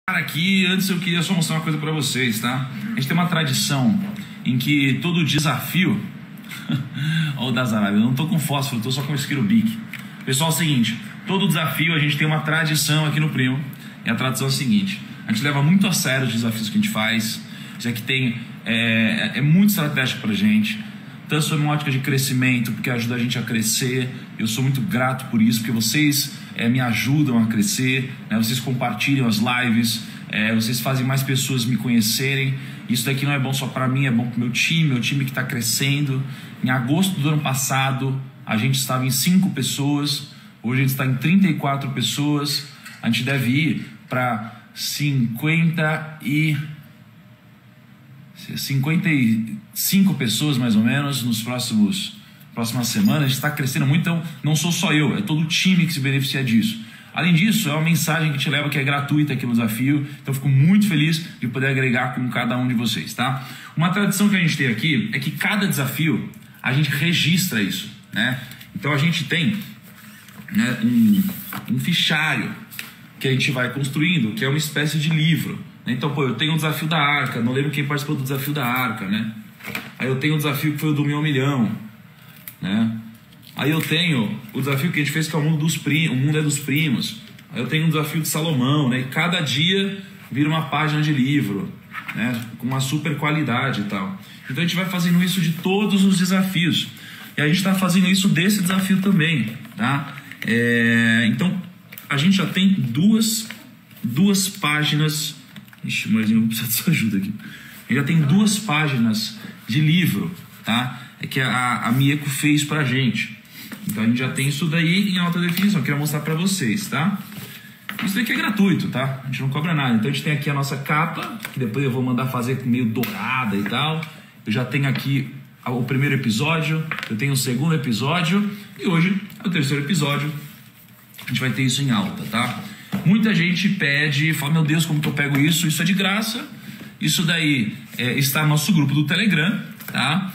Aqui, antes eu queria só mostrar uma coisa para vocês, tá? A gente tem uma tradição em que todo desafio... Olha o das Arábias, eu não tô com fósforo, tô só com isqueiro bique. Pessoal, é o seguinte, todo desafio a gente tem uma tradição aqui no Primo. E a tradição é a seguinte, a gente leva muito a sério os desafios que a gente faz. Isso aqui tem, é muito estratégico pra gente. Tanto sob uma ótica de crescimento, porque ajuda a gente a crescer. Eu sou muito grato por isso, porque vocês me ajudam a crescer, né? Vocês compartilham as lives, vocês fazem mais pessoas me conhecerem. Isso daqui não é bom só para mim, é bom para o meu time que está crescendo. Em agosto do ano passado, a gente estava em 5 pessoas, hoje a gente está em 34 pessoas. A gente deve ir para 55 pessoas mais ou menos nos próximas semanas. A gente está crescendo muito, então não sou só eu, é todo o time que se beneficia disso. Além disso, é uma mensagem que te leva, que é gratuita aqui no desafio, então eu fico muito feliz de poder agregar com cada um de vocês, tá? Uma tradição que a gente tem aqui é que cada desafio a gente registra isso, né? Então a gente tem, né, um fichário que a gente vai construindo, que é uma espécie de livro. Então, pô, eu tenho o desafio da Arca, não lembro quem participou do desafio da Arca, né? Aí eu tenho o desafio que foi o do 1.000 milhão, né? Aí eu tenho o desafio que a gente fez, que é o mundo o mundo é dos primos. Aí eu tenho o desafio de Salomão, né? E cada dia vira uma página de livro, né? Com uma super qualidade e tal. Então a gente vai fazendo isso de todos os desafios. E a gente está fazendo isso desse desafio também, tá? Então a gente já tem duas páginas. Ixi, mas eu vou precisar de sua ajuda aqui. Eu já tenho 2 páginas de livro, tá? Que a Mieco fez pra gente. Então a gente já tem isso daí em alta definição. Eu quero mostrar pra vocês, tá? Isso daqui é gratuito, tá? A gente não cobra nada. Então a gente tem aqui a nossa capa, que depois eu vou mandar fazer meio dourada e tal. Eu já tenho aqui o primeiro episódio, eu tenho o segundo episódio e hoje é o terceiro episódio. A gente vai ter isso em alta, tá? Muita gente pede, fala, meu Deus, como que eu pego isso? Isso é de graça. Isso daí está no nosso grupo do Telegram, tá?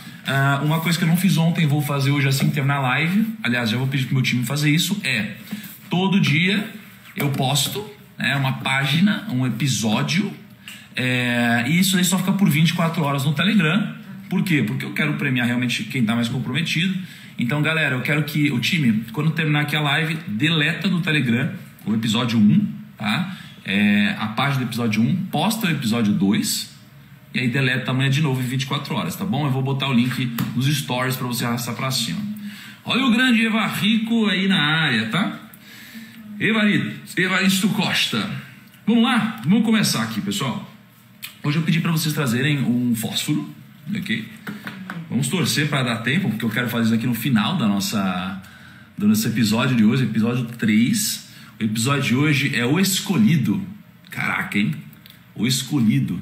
Uma coisa que eu não fiz ontem, vou fazer hoje assim que terminar a live. Aliás, já vou pedir pro meu time fazer isso. Todo dia eu posto, né, uma página, um episódio. E isso aí só fica por 24 horas no Telegram. Por quê? Porque eu quero premiar realmente quem está mais comprometido. Então, galera, eu quero que o time, quando terminar aqui a live, deleta do Telegram o episódio 1, tá? A página do episódio 1, posta o episódio 2 e aí deleta amanhã de novo em 24 horas, tá bom? Eu vou botar o link nos stories para você arrastar para cima. Olha o grande Evarico aí na área, tá? Evaristo Costa. Vamos lá? Vamos começar aqui, pessoal. Hoje eu pedi para vocês trazerem um fósforo, ok? Vamos torcer para dar tempo, porque eu quero fazer isso aqui no final do nosso episódio de hoje, episódio 3. O episódio de hoje é o escolhido. Caraca, hein? O escolhido.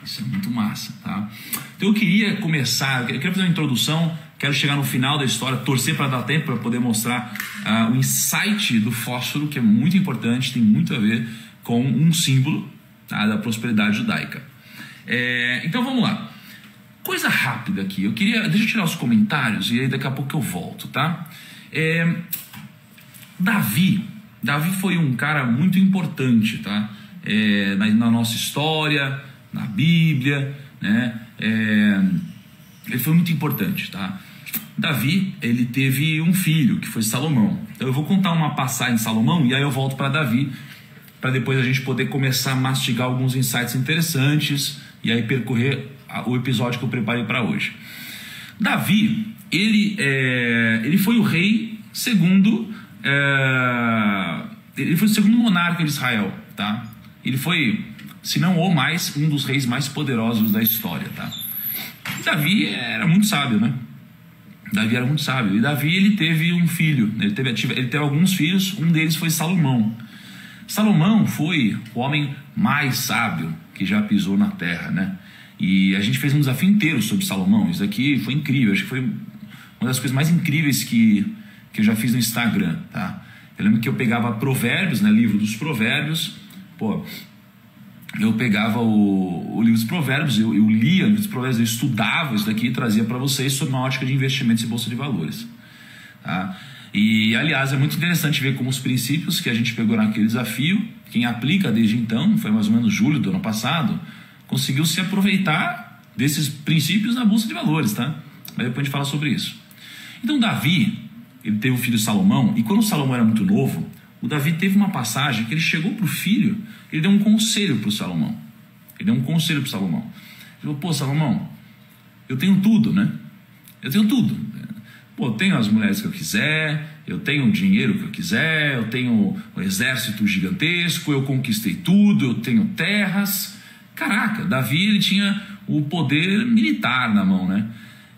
Isso é muito massa, tá? Então eu queria começar, eu queria fazer uma introdução, quero chegar no final da história, torcer para dar tempo, para poder mostrar o insight do fósforo, que é muito importante, tem muito a ver com um símbolo, tá, da prosperidade judaica. Então vamos lá. Coisa rápida aqui, deixa eu tirar os comentários e aí daqui a pouco eu volto, tá? Davi foi um cara muito importante, tá? Na nossa história, na Bíblia, né? Ele foi muito importante, tá? Davi, ele teve um filho, que foi Salomão. Então eu vou contar uma passagem de Salomão e aí eu volto para Davi, para depois a gente poder começar a mastigar alguns insights interessantes e aí percorrer o episódio que eu preparei para hoje. Davi, ele foi o rei segundo... ele foi o segundo monarca de Israel, tá? Ele foi, se não o mais, um dos reis mais poderosos da história, tá? E Davi era muito sábio, né? Davi era muito sábio. E Davi, ele teve um filho, ele teve alguns filhos, um deles foi Salomão. Salomão foi o homem mais sábio que já pisou na terra, né? E a gente fez um desafio inteiro sobre Salomão. Isso aqui foi incrível, acho que foi uma das coisas mais incríveis que eu já fiz no Instagram, tá? Eu lembro que eu pegava Provérbios, né, livro dos Provérbios, eu pegava o livro dos Provérbios, eu lia o livro dos Provérbios, eu estudava isso daqui e trazia para vocês sobre uma ótica de investimentos e bolsa de valores, tá? E, aliás, é muito interessante ver como os princípios que a gente pegou naquele desafio quem aplica desde então, foi mais ou menos julho do ano passado, conseguiu se aproveitar desses princípios na bolsa de valores, tá? Mas depois a gente fala sobre isso. Então Davi, ele teve o filho Salomão, e quando o Salomão era muito novo, o Davi teve uma passagem que ele chegou para o filho, ele deu um conselho para o Salomão. Ele deu um conselho para o Salomão. Ele falou, pô, Salomão, eu tenho tudo, né? Eu tenho tudo. Pô, eu tenho as mulheres que eu quiser, eu tenho o dinheiro que eu quiser, eu tenho um exército gigantesco, eu conquistei tudo, eu tenho terras. Caraca, Davi, ele tinha o poder militar na mão, né?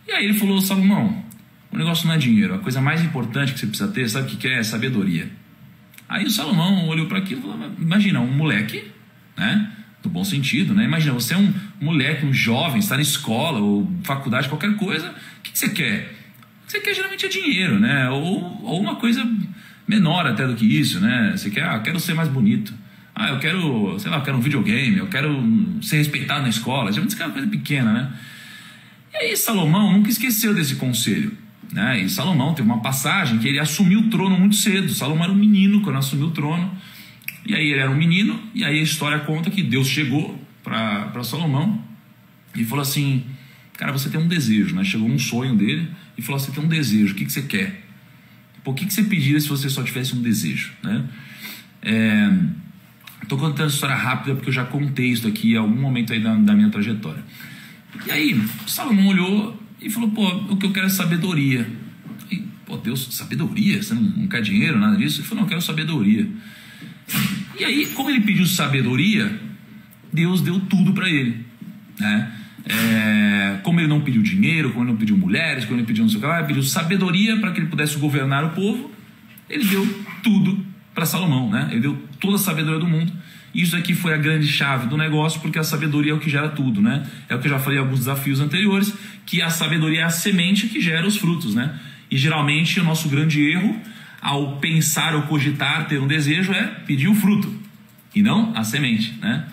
E aí ele falou, Salomão, o negócio não é dinheiro, a coisa mais importante que você precisa ter, sabe o que é? Sabedoria. Aí o Salomão olhou para aquilo e falou, imagina, um moleque, né? No bom sentido, né? Imagina, você é um moleque, um jovem, está na escola ou faculdade, qualquer coisa, o que você quer? O que você quer geralmente é dinheiro, né? Ou uma coisa menor até do que isso, né? Você quer, eu quero ser mais bonito. Eu quero, sei lá, eu quero um videogame, eu quero ser respeitado na escola. Geralmente isso é uma coisa pequena, né? E aí Salomão nunca esqueceu desse conselho, né? E Salomão teve uma passagem que ele assumiu o trono muito cedo. Salomão era um menino quando assumiu o trono. E aí ele era um menino, e aí a história conta que Deus chegou para Salomão e falou assim, cara, você tem um desejo, né? Chegou um sonho dele e falou, você tem um desejo, o que você quer? Pô, o que você pediria se você só tivesse um desejo, né? Estou contando a história rápida porque eu já contei isso aqui em algum momento aí da minha trajetória. E aí Salomão olhou e falou, pô, o que eu quero é sabedoria. E, pô, Deus, sabedoria? Você não quer dinheiro, nada disso? Ele falou, não, eu quero sabedoria. E aí, como ele pediu sabedoria, Deus deu tudo para ele, né? Como ele não pediu dinheiro, como ele não pediu mulheres, como ele pediu não sei o que lá, ele pediu sabedoria para que ele pudesse governar o povo. Ele deu tudo para Salomão, né? Ele deu toda a sabedoria do mundo. E isso aqui foi a grande chave do negócio, porque a sabedoria é o que gera tudo, né? É o que eu já falei em alguns desafios anteriores, que a sabedoria é a semente que gera os frutos, né? E geralmente o nosso grande erro ao pensar ou cogitar ter um desejo é pedir o fruto e não a semente, né?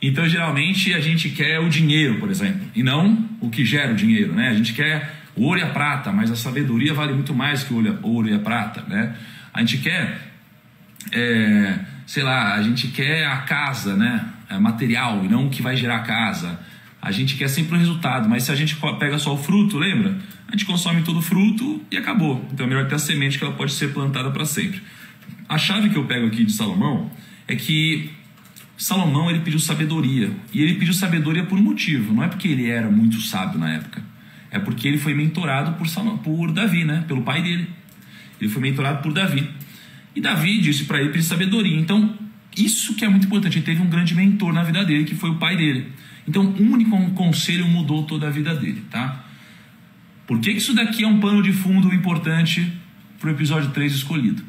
Então geralmente a gente quer o dinheiro, por exemplo, e não o que gera o dinheiro, né? A gente quer o ouro e a prata, mas a sabedoria vale muito mais que o ouro e a prata, né? A gente quer, sei lá, a gente quer a casa, né? Material e não o que vai gerar a casa. A gente quer sempre o resultado, mas se a gente pega só o fruto, lembra? A gente consome todo o fruto e acabou. Então é melhor ter a semente, que ela pode ser plantada para sempre. A chave que eu pego aqui de Salomão é que Salomão, ele pediu sabedoria. E ele pediu sabedoria por um motivo. Não é porque ele era muito sábio na época. É porque ele foi mentorado por Davi, né? Pelo pai dele. Ele foi mentorado por Davi. E Davi disse para ele pedir sabedoria. Então, isso que é muito importante. Ele teve um grande mentor na vida dele, que foi o pai dele. Então, um único conselho mudou toda a vida dele, tá? Por que isso daqui é um pano de fundo importante para o episódio 3 escolhido?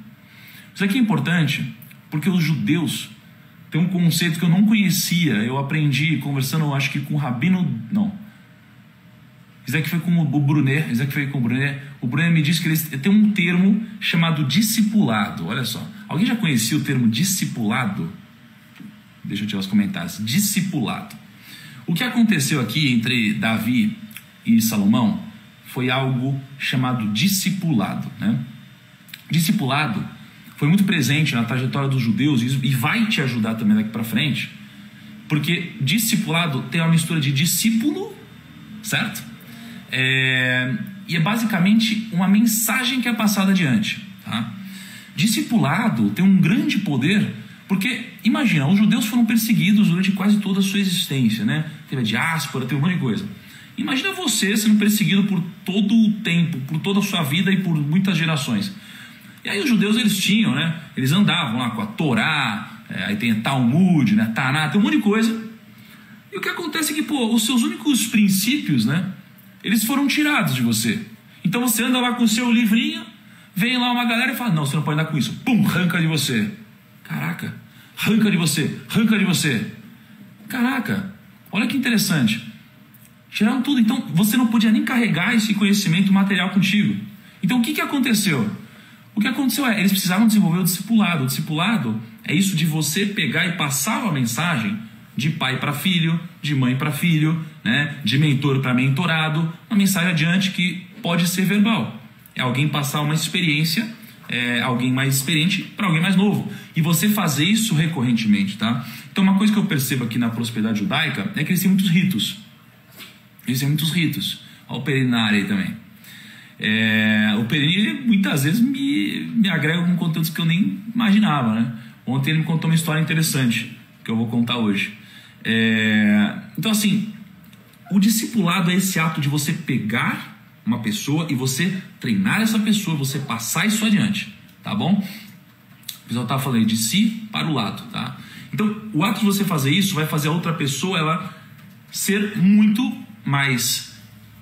Isso aqui é importante porque os judeus têm um conceito que eu não conhecia. Eu aprendi conversando, acho que com o Rabino... Não. Isso aqui foi com o Brunet. O Brunet me disse que eles têm um termo chamado discipulado. Olha só. Alguém já conhecia o termo discipulado? Deixa eu tirar os comentários. Discipulado. O que aconteceu aqui entre Davi e Salomão foi algo chamado discipulado, né? Discipulado foi muito presente na trajetória dos judeus e vai te ajudar também daqui para frente, porque discipulado tem uma mistura de discípulo, certo? E é basicamente uma mensagem que é passada adiante, tá? Discipulado tem um grande poder. Porque, imagina, os judeus foram perseguidos durante quase toda a sua existência, né? Teve a diáspora, teve um monte de coisa. Imagina você sendo perseguido por todo o tempo, por toda a sua vida e por muitas gerações. E aí os judeus, eles tinham, né? Eles andavam lá com a Torá, aí tem a Talmud, né? Taná, tem um monte de coisa. E o que acontece é que, pô, os seus únicos princípios, né? Eles foram tirados de você. Então você anda lá com o seu livrinho, vem lá uma galera e fala, não, você não pode andar com isso. Pum, arranca de você. Caraca, arranca de você, arranca de você. Caraca, olha que interessante. Tiraram tudo, então você não podia nem carregar esse conhecimento material contigo. Então o que aconteceu? O que aconteceu eles precisavam desenvolver o discipulado. O discipulado é isso de você pegar e passar uma mensagem de pai para filho, de mãe para filho, né? De mentor para mentorado, uma mensagem adiante que pode ser verbal. É alguém passar uma experiência alguém mais experiente para alguém mais novo. E você fazer isso recorrentemente, tá? Então uma coisa que eu percebo aqui na prosperidade judaica é que eles têm muitos ritos. Eles têm muitos ritos. Olha o Perini na área aí também. O Perini muitas vezes me agrega com conteúdos que eu nem imaginava, né? Ontem ele me contou uma história interessante que eu vou contar hoje. Então assim, o discipulado é esse ato de você pegar uma pessoa e você treinar essa pessoa, você passar isso adiante, tá bom? O pessoal tá falando de si para o lado, tá? Então, o ato de você fazer isso vai fazer a outra pessoa ela ser muito mais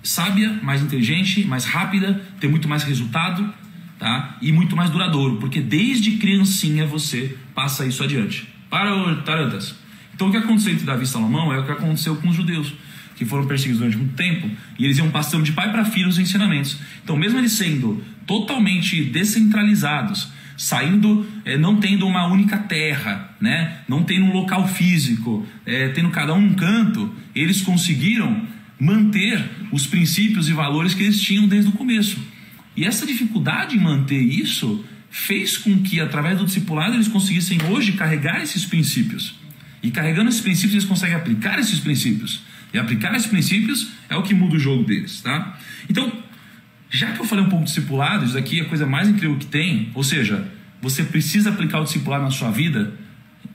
sábia, mais inteligente, mais rápida, ter muito mais resultado, tá? E muito mais duradouro, porque desde criancinha você passa isso adiante. Para o Tarantas. Então, o que aconteceu entre Davi e Salomão é o que aconteceu com os judeus, que foram perseguidos durante muito tempo, e eles iam passando de pai para filho os ensinamentos. Então, mesmo eles sendo totalmente descentralizados, saindo, não tendo uma única terra, né? Não tendo um local físico, tendo cada um canto, eles conseguiram manter os princípios e valores que eles tinham desde o começo. E essa dificuldade em manter isso fez com que, através do discipulado, eles conseguissem hoje carregar esses princípios. E carregando esses princípios, eles conseguem aplicar esses princípios. E aplicar esses princípios é o que muda o jogo deles, tá? Então, já que eu falei um pouco de discipulado, isso aqui é a coisa mais incrível que tem. Ou seja, você precisa aplicar o discipulado na sua vida,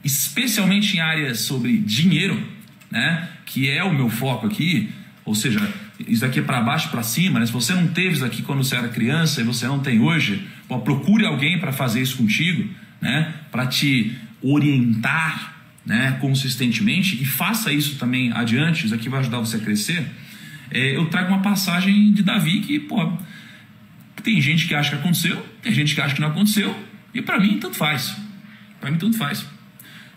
especialmente em áreas sobre dinheiro, né? Que é o meu foco aqui. Ou seja, isso aqui é para baixo, para cima, né? Se você não teve isso aqui quando você era criança e você não tem hoje, procure alguém para fazer isso contigo, né? Para te orientar, né, consistentemente, e faça isso também adiante. Isso aqui vai ajudar você a crescer. Eu trago uma passagem de Davi que, tem gente que acha que aconteceu, tem gente que acha que não aconteceu, e para mim tanto faz. Para mim tanto faz,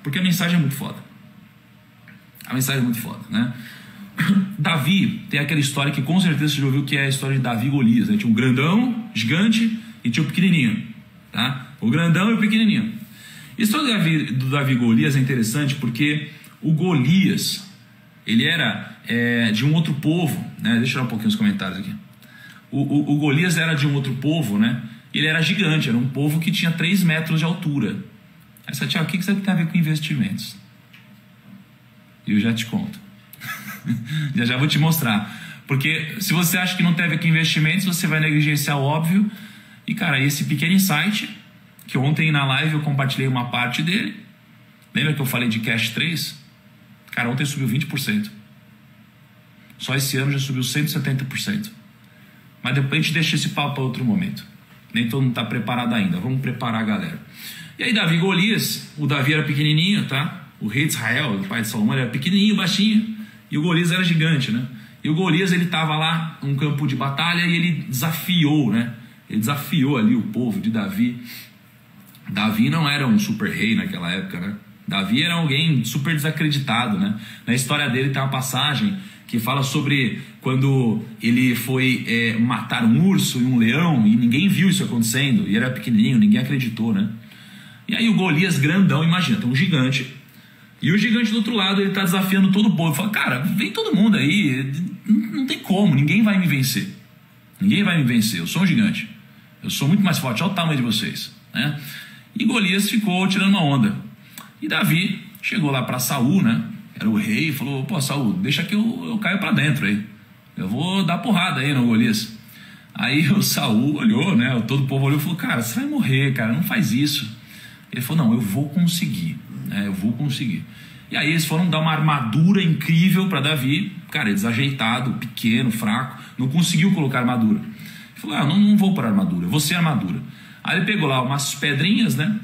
porque a mensagem é muito foda. A mensagem é muito foda, né? Davi tem aquela história que com certeza você já ouviu, que é a história de Davi e Golias, né? Tinha um grandão, gigante, e tinha o pequenininho, tá? O grandão e o pequenininho. A história do Davi e Golias é interessante porque o Golias, ele era de um outro povo, né? Deixa eu dar um pouquinho os comentários aqui. O Golias era de um outro povo, né? Ele era gigante, era um povo que tinha 3 metros de altura. Aí você, Tiago, o que isso tem a ver com investimentos? E eu já te conto. já vou te mostrar. Porque se você acha que não tem a ver com investimentos, você vai negligenciar o óbvio. E cara, esse pequeno insight, que ontem na live eu compartilhei uma parte dele. Lembra que eu falei de Cash 3? Cara, ontem subiu 20%. Só esse ano já subiu 170%. Mas depois a gente deixa esse papo para outro momento. Nem todo mundo está preparado ainda. Vamos preparar a galera. E aí Davi e Golias. O Davi era pequenininho, tá? O rei de Israel, o pai de Salomão, era pequenininho, baixinho. E o Golias era gigante, né? E o Golias, ele estava lá num campo de batalha e ele desafiou, né? Ele desafiou ali o povo de Davi. Davi não era um super rei naquela época, né? Davi era alguém super desacreditado, né? Na história dele tem uma passagem que fala sobre quando ele foi matar um urso e um leão e ninguém viu isso acontecendo, e era pequenininho, ninguém acreditou, né? E aí o Golias grandão, imagina, tem um gigante, e o gigante do outro lado, ele tá desafiando todo o povo, fala, cara, vem todo mundo aí, não tem como, ninguém vai me vencer, ninguém vai me vencer, eu sou um gigante, eu sou muito mais forte, olha o tamanho de vocês, né? E Golias ficou tirando uma onda, e Davi chegou lá para Saul, né? Era o rei, e falou, pô, Saul, deixa que eu caio para dentro aí, eu vou dar porrada aí no Golias. Aí o Saul olhou, né? Todo o povo olhou e falou, cara, você vai morrer, cara, não faz isso. Ele falou, não, eu vou conseguir, né? Eu vou conseguir. E aí eles foram dar uma armadura incrível para Davi, cara, desajeitado, pequeno, fraco, não conseguiu colocar armadura. Ele falou, não vou para armadura, eu vou ser armadura. Aí ele pegou lá umas pedrinhas, né?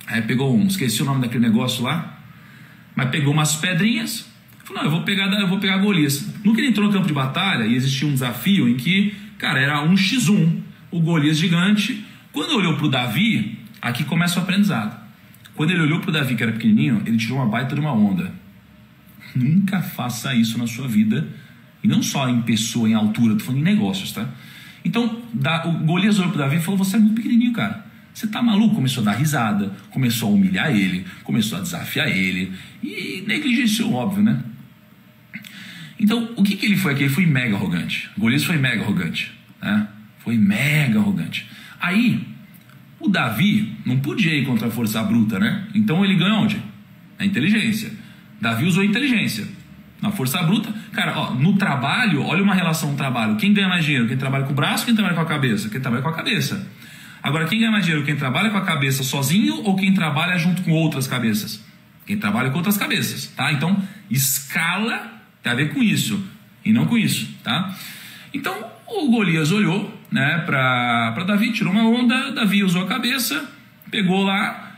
Aí pegou esqueci o nome daquele negócio lá, mas pegou umas pedrinhas, falou, não, eu vou pegar Golias. No que ele entrou no campo de batalha, e existia um desafio em que, cara, era 1x1, o Golias gigante. Quando olhou pro Davi, aqui começa o aprendizado. Quando ele olhou pro Davi, que era pequenininho, ele tirou uma baita de uma onda. Nunca faça isso na sua vida, e não só em pessoa, em altura, tô falando em negócios, tá? Então, o Golias olhou pro Davi e falou, você é muito pequenininho, cara. Você tá maluco? Começou a dar risada, começou a humilhar ele, começou a desafiar ele e negligenciou o óbvio, né? Então, o que ele foi aqui? Ele foi mega arrogante. Golias foi mega arrogante, né? Foi mega arrogante. Aí, O Davi não podia ir contra a força bruta, né? Então ele ganha onde? Na inteligência. Davi usou a inteligência. Na força bruta, cara, ó, no trabalho, olha uma relação no trabalho. Quem ganha mais dinheiro? Quem trabalha com o braço ou quem trabalha com a cabeça? Quem trabalha com a cabeça. Agora, quem ganha mais dinheiro? Quem trabalha com a cabeça sozinho ou quem trabalha junto com outras cabeças? Quem trabalha com outras cabeças, tá? Então, escala tem a ver com isso e não com isso, tá? Então, o Golias olhou, né, para Davi, tirou uma onda, Davi usou a cabeça, pegou lá,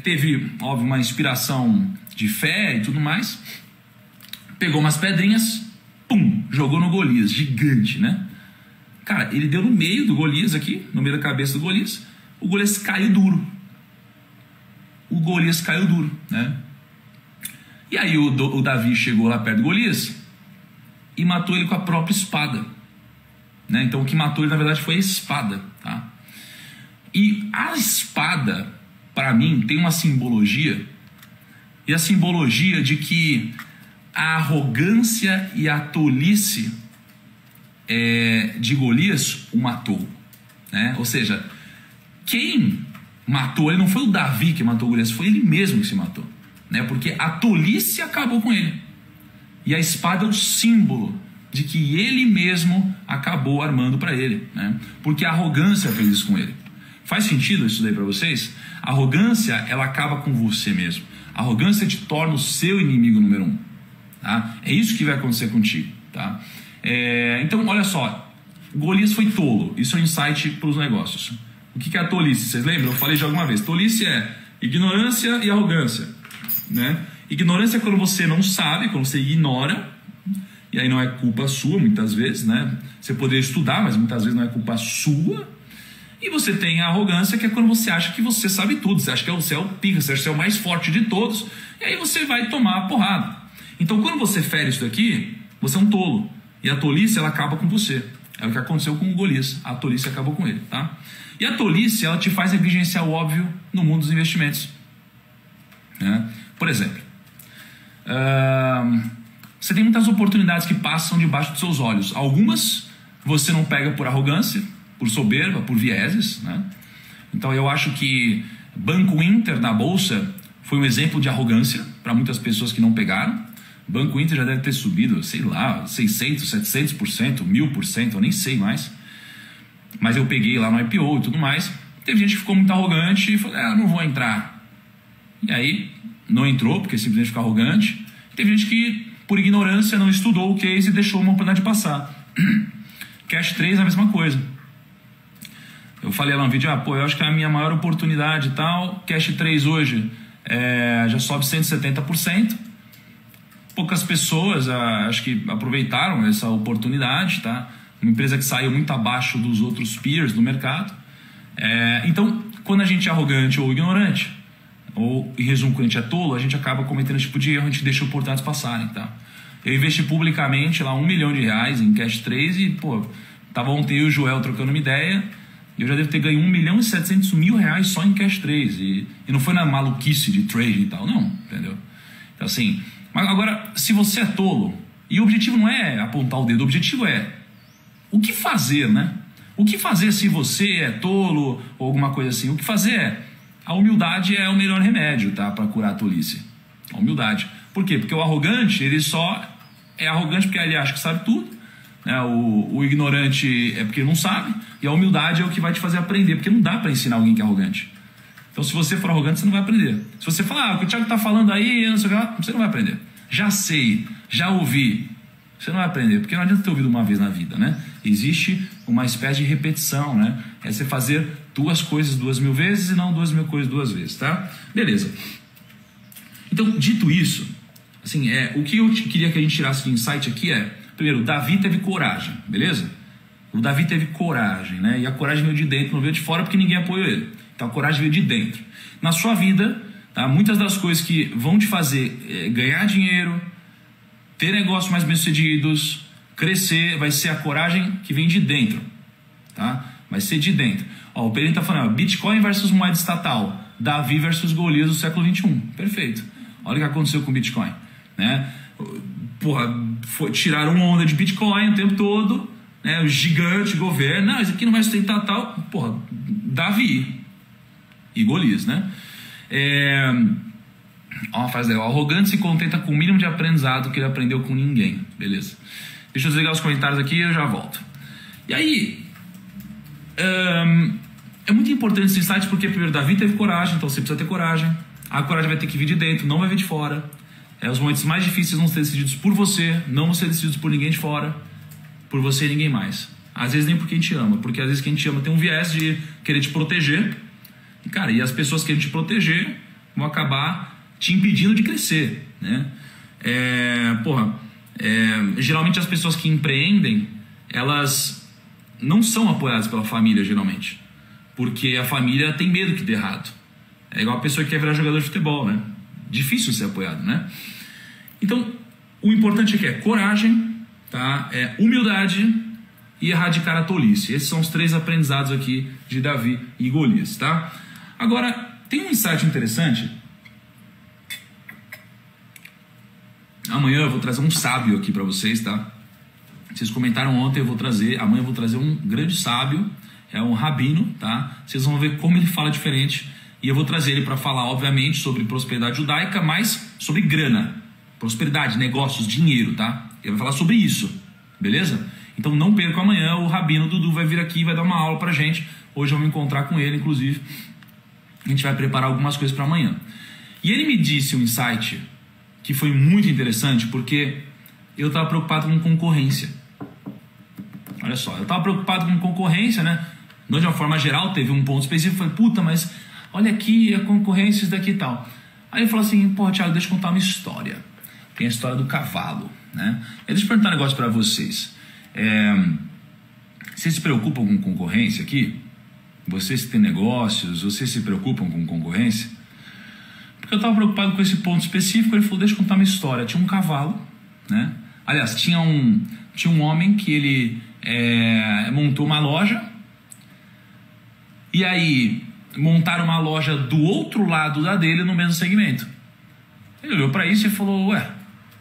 teve, óbvio, uma inspiração de fé e tudo mais, pegou umas pedrinhas, pum, jogou no Golias, gigante, né? Cara, ele deu no meio do Golias aqui, no meio da cabeça do Golias, o Golias caiu duro. O Golias caiu duro, né? E aí o Davi chegou lá perto do Golias e matou ele com a própria espada, né? Então o que matou ele na verdade foi a espada, tá? E a espada, para mim, tem uma simbologia, e a simbologia de que a arrogância e a tolice de Golias o matou, né? Ou seja, quem matou ele não foi o Davi que matou Golias, foi ele mesmo que se matou, né? Porque a tolice acabou com ele, e a espada é o símbolo de que ele mesmo acabou armando para ele, né? Porque a arrogância fez isso com ele. Faz sentido isso daí para vocês? A arrogância, ela acaba com você mesmo. A arrogância te torna o seu inimigo número 1, tá? É isso que vai acontecer contigo, tá? Então, olha só, Golias foi tolo. Isso é um insight para os negócios. O que é a tolice? Vocês lembram? Eu falei já alguma vez. Tolice é ignorância e arrogância, né? Ignorância é quando você não sabe, quando você ignora, e aí não é culpa sua muitas vezes, né? Você poderia estudar, mas muitas vezes não é culpa sua. E você tem a arrogância, que é quando você acha que você sabe tudo, você acha que você é o pica, você acha que você é o mais forte de todos, e aí você vai tomar a porrada. Então, quando você fere isso daqui, você é um tolo. E a tolice, ela acaba com você. É o que aconteceu com o Golias. A tolice acabou com ele, tá? E a tolice, ela te faz negligenciar o óbvio no mundo dos investimentos, né? Por exemplo, você tem muitas oportunidades que passam debaixo dos seus olhos. Algumas você não pega por arrogância, por soberba, por vieses, né? Então eu acho que Banco Inter na bolsa foi um exemplo de arrogância para muitas pessoas que não pegaram. Banco Inter já deve ter subido, sei lá, 600, 700%, 1000%, eu nem sei mais. Mas eu peguei lá no IPO e tudo mais. Teve gente que ficou muito arrogante e falou, não vou entrar. E aí não entrou porque simplesmente ficou arrogante. Teve gente que, por ignorância, não estudou o case e deixou uma oportunidade passar. Cash 3 é a mesma coisa. Eu falei lá no vídeo, eu acho que é a minha maior oportunidade e tal. Cash 3 hoje já sobe 170%. Poucas pessoas acho que aproveitaram essa oportunidade, tá? Uma empresa que saiu muito abaixo dos outros peers do mercado. Então, quando a gente é arrogante ou ignorante, ou em resumo, quando a gente é tolo, a gente acaba cometendo esse tipo de erro, a gente deixa oportunidades passarem, tá? Eu investi publicamente lá R$1 milhão em Cash 3 e, tava ontem eu e o Joel trocando uma ideia e eu já devo ter ganho R$1.700.000 só em Cash 3 e não foi na maluquice de trading e tal, não, entendeu? Então, assim, mas agora, se você é tolo, e o objetivo não é apontar o dedo, o objetivo é o que fazer, né? O que fazer se você é tolo ou alguma coisa assim? O que fazer a humildade é o melhor remédio, tá? Para curar a tolice. A humildade. Por quê? Porque o arrogante, ele só é arrogante porque ele acha que sabe tudo, né? O ignorante é porque não sabe, e a humildade é o que vai te fazer aprender, porque não dá para ensinar alguém que é arrogante. Então, se você for arrogante, você não vai aprender. Se você falar, o que o Thiago está falando aí, não sei o que lá, você não vai aprender. Já sei, já ouvi. Você não vai aprender, porque não adianta ter ouvido uma vez na vida, né? Existe uma espécie de repetição, né? É você fazer 2 coisas 2.000 vezes e não 2.000 coisas 2 vezes, tá? Beleza. Então, dito isso, assim, o que eu queria que a gente tirasse de insight aqui primeiro, Davi teve coragem, beleza? O Davi teve coragem, né? E a coragem veio de dentro, não veio de fora, porque ninguém apoiou ele. Então a coragem veio de dentro. Na sua vida, tá? Muitas das coisas que vão te fazer ganhar dinheiro, ter negócios mais bem-sucedidos, crescer, vai ser a coragem que vem de dentro, tá? Vai ser de dentro. Ó, o Pedro está falando, Bitcoin versus moeda estatal, Davi versus Golias do século XXI. Perfeito. Olha o que aconteceu com o Bitcoin, né? Tiraram uma onda de Bitcoin o tempo todo, né? O gigante, governo, não, isso aqui não vai sustentar tal. Davi, e Golias, né? Uma frase legal: arrogante se contenta com o mínimo de aprendizado que ele aprendeu com ninguém. Beleza. Deixa eu desligar os comentários aqui e eu já volto. E aí, é muito importante esse insight porque, primeiro, Davi teve coragem, então você precisa ter coragem. A coragem vai ter que vir de dentro, não vai vir de fora. Os momentos mais difíceis vão ser decididos por você, não vão ser decididos por ninguém de fora, por você e ninguém mais. Às vezes nem por quem te ama, porque às vezes quem te ama tem um viés de querer te proteger. E, cara, e as pessoas que querem te proteger vão acabar te impedindo de crescer, né? Geralmente as pessoas que empreendem, elas não são apoiadas pela família, geralmente. Porque a família tem medo que dê errado. É igual a pessoa que quer virar jogador de futebol, né? Difícil ser apoiado, né? Então, o importante aqui é coragem, tá? Humildade e erradicar a tolice. Esses são os 3 aprendizados aqui de Davi e Golias, tá? Agora, tem um insight interessante. Amanhã eu vou trazer um sábio aqui para vocês, tá? Vocês comentaram ontem, amanhã eu vou trazer um grande sábio, é um rabino, tá? Vocês vão ver como ele fala diferente. E eu vou trazer ele para falar, obviamente, sobre prosperidade judaica, mas sobre grana, prosperidade, negócios, dinheiro, tá? Ele vai falar sobre isso, beleza? Então não percam amanhã, o Rabino Dudu vai vir aqui e vai dar uma aula pra gente. Hoje eu vou me encontrar com ele, inclusive. A gente vai preparar algumas coisas para amanhã. E ele me disse um insight que foi muito interessante, porque eu estava preocupado com concorrência. Olha só, eu estava preocupado com concorrência, né? De uma forma geral, teve um ponto específico, eu falei, puta, mas olha aqui a concorrência, isso daqui e tal. Aí ele falou assim, pô, Thiago, deixa eu contar uma história. Tem a história do cavalo, né? Deixa eu perguntar um negócio para vocês. Vocês se preocupam com concorrência aqui? Vocês que têm negócios, vocês se preocupam com concorrência? Porque eu estava preocupado com esse ponto específico. Ele falou, deixa eu contar uma história. Tinha um cavalo, né? Aliás, tinha um homem que ele montou uma loja. E aí montaram uma loja do outro lado da dele no mesmo segmento. Ele olhou para isso e falou, ué,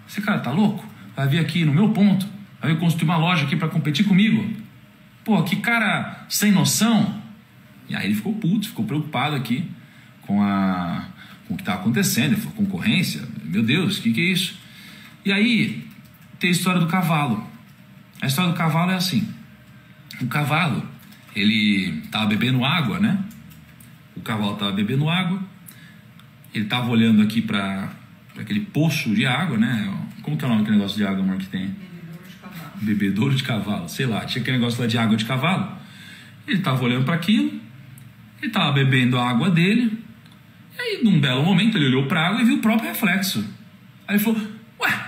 esse cara tá louco? Vai vir aqui no meu ponto, vai vir construir uma loja aqui para competir comigo? Pô, que cara sem noção. E aí ele ficou puto, ficou preocupado aqui com o que tá acontecendo. Ele falou, concorrência? Meu Deus, o que é isso? E aí tem a história do cavalo. A história do cavalo é assim. O cavalo, ele tava bebendo água, né? O cavalo estava bebendo água, ele estava olhando aqui para aquele poço de água, né? Como que é o nome daquele negócio de água, amor, que tem? Bebedouro de cavalo. Bebedouro de cavalo, sei lá, tinha aquele negócio lá de água de cavalo. Ele estava olhando para aquilo, ele estava bebendo a água dele, e aí, num belo momento, ele olhou para a água e viu o próprio reflexo. Aí ele falou, ué,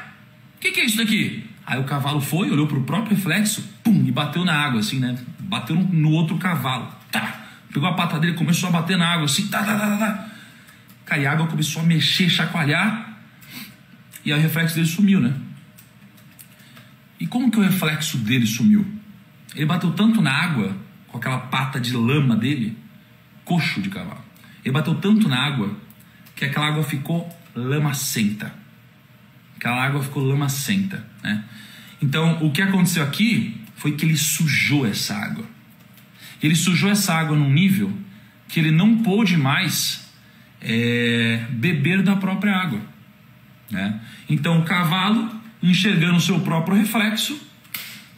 o que é isso daqui? Aí o cavalo foi, olhou para o próprio reflexo, pum, e bateu na água, assim, né? Bateu no outro cavalo, tá? Pegou a pata dele, começou a bater na água assim, tá. Cara, e a água começou a mexer, chacoalhar, e aí o reflexo dele sumiu, né? E como que o reflexo dele sumiu? Ele bateu tanto na água, com aquela pata de lama dele, coxo de cavalo. Ele bateu tanto na água, que aquela água ficou lamacenta. Né? Então, o que aconteceu aqui foi que ele sujou essa água. Ele sujou essa água num nível que ele não pôde mais beber da própria água, né? Então o cavalo, enxergando o seu próprio reflexo,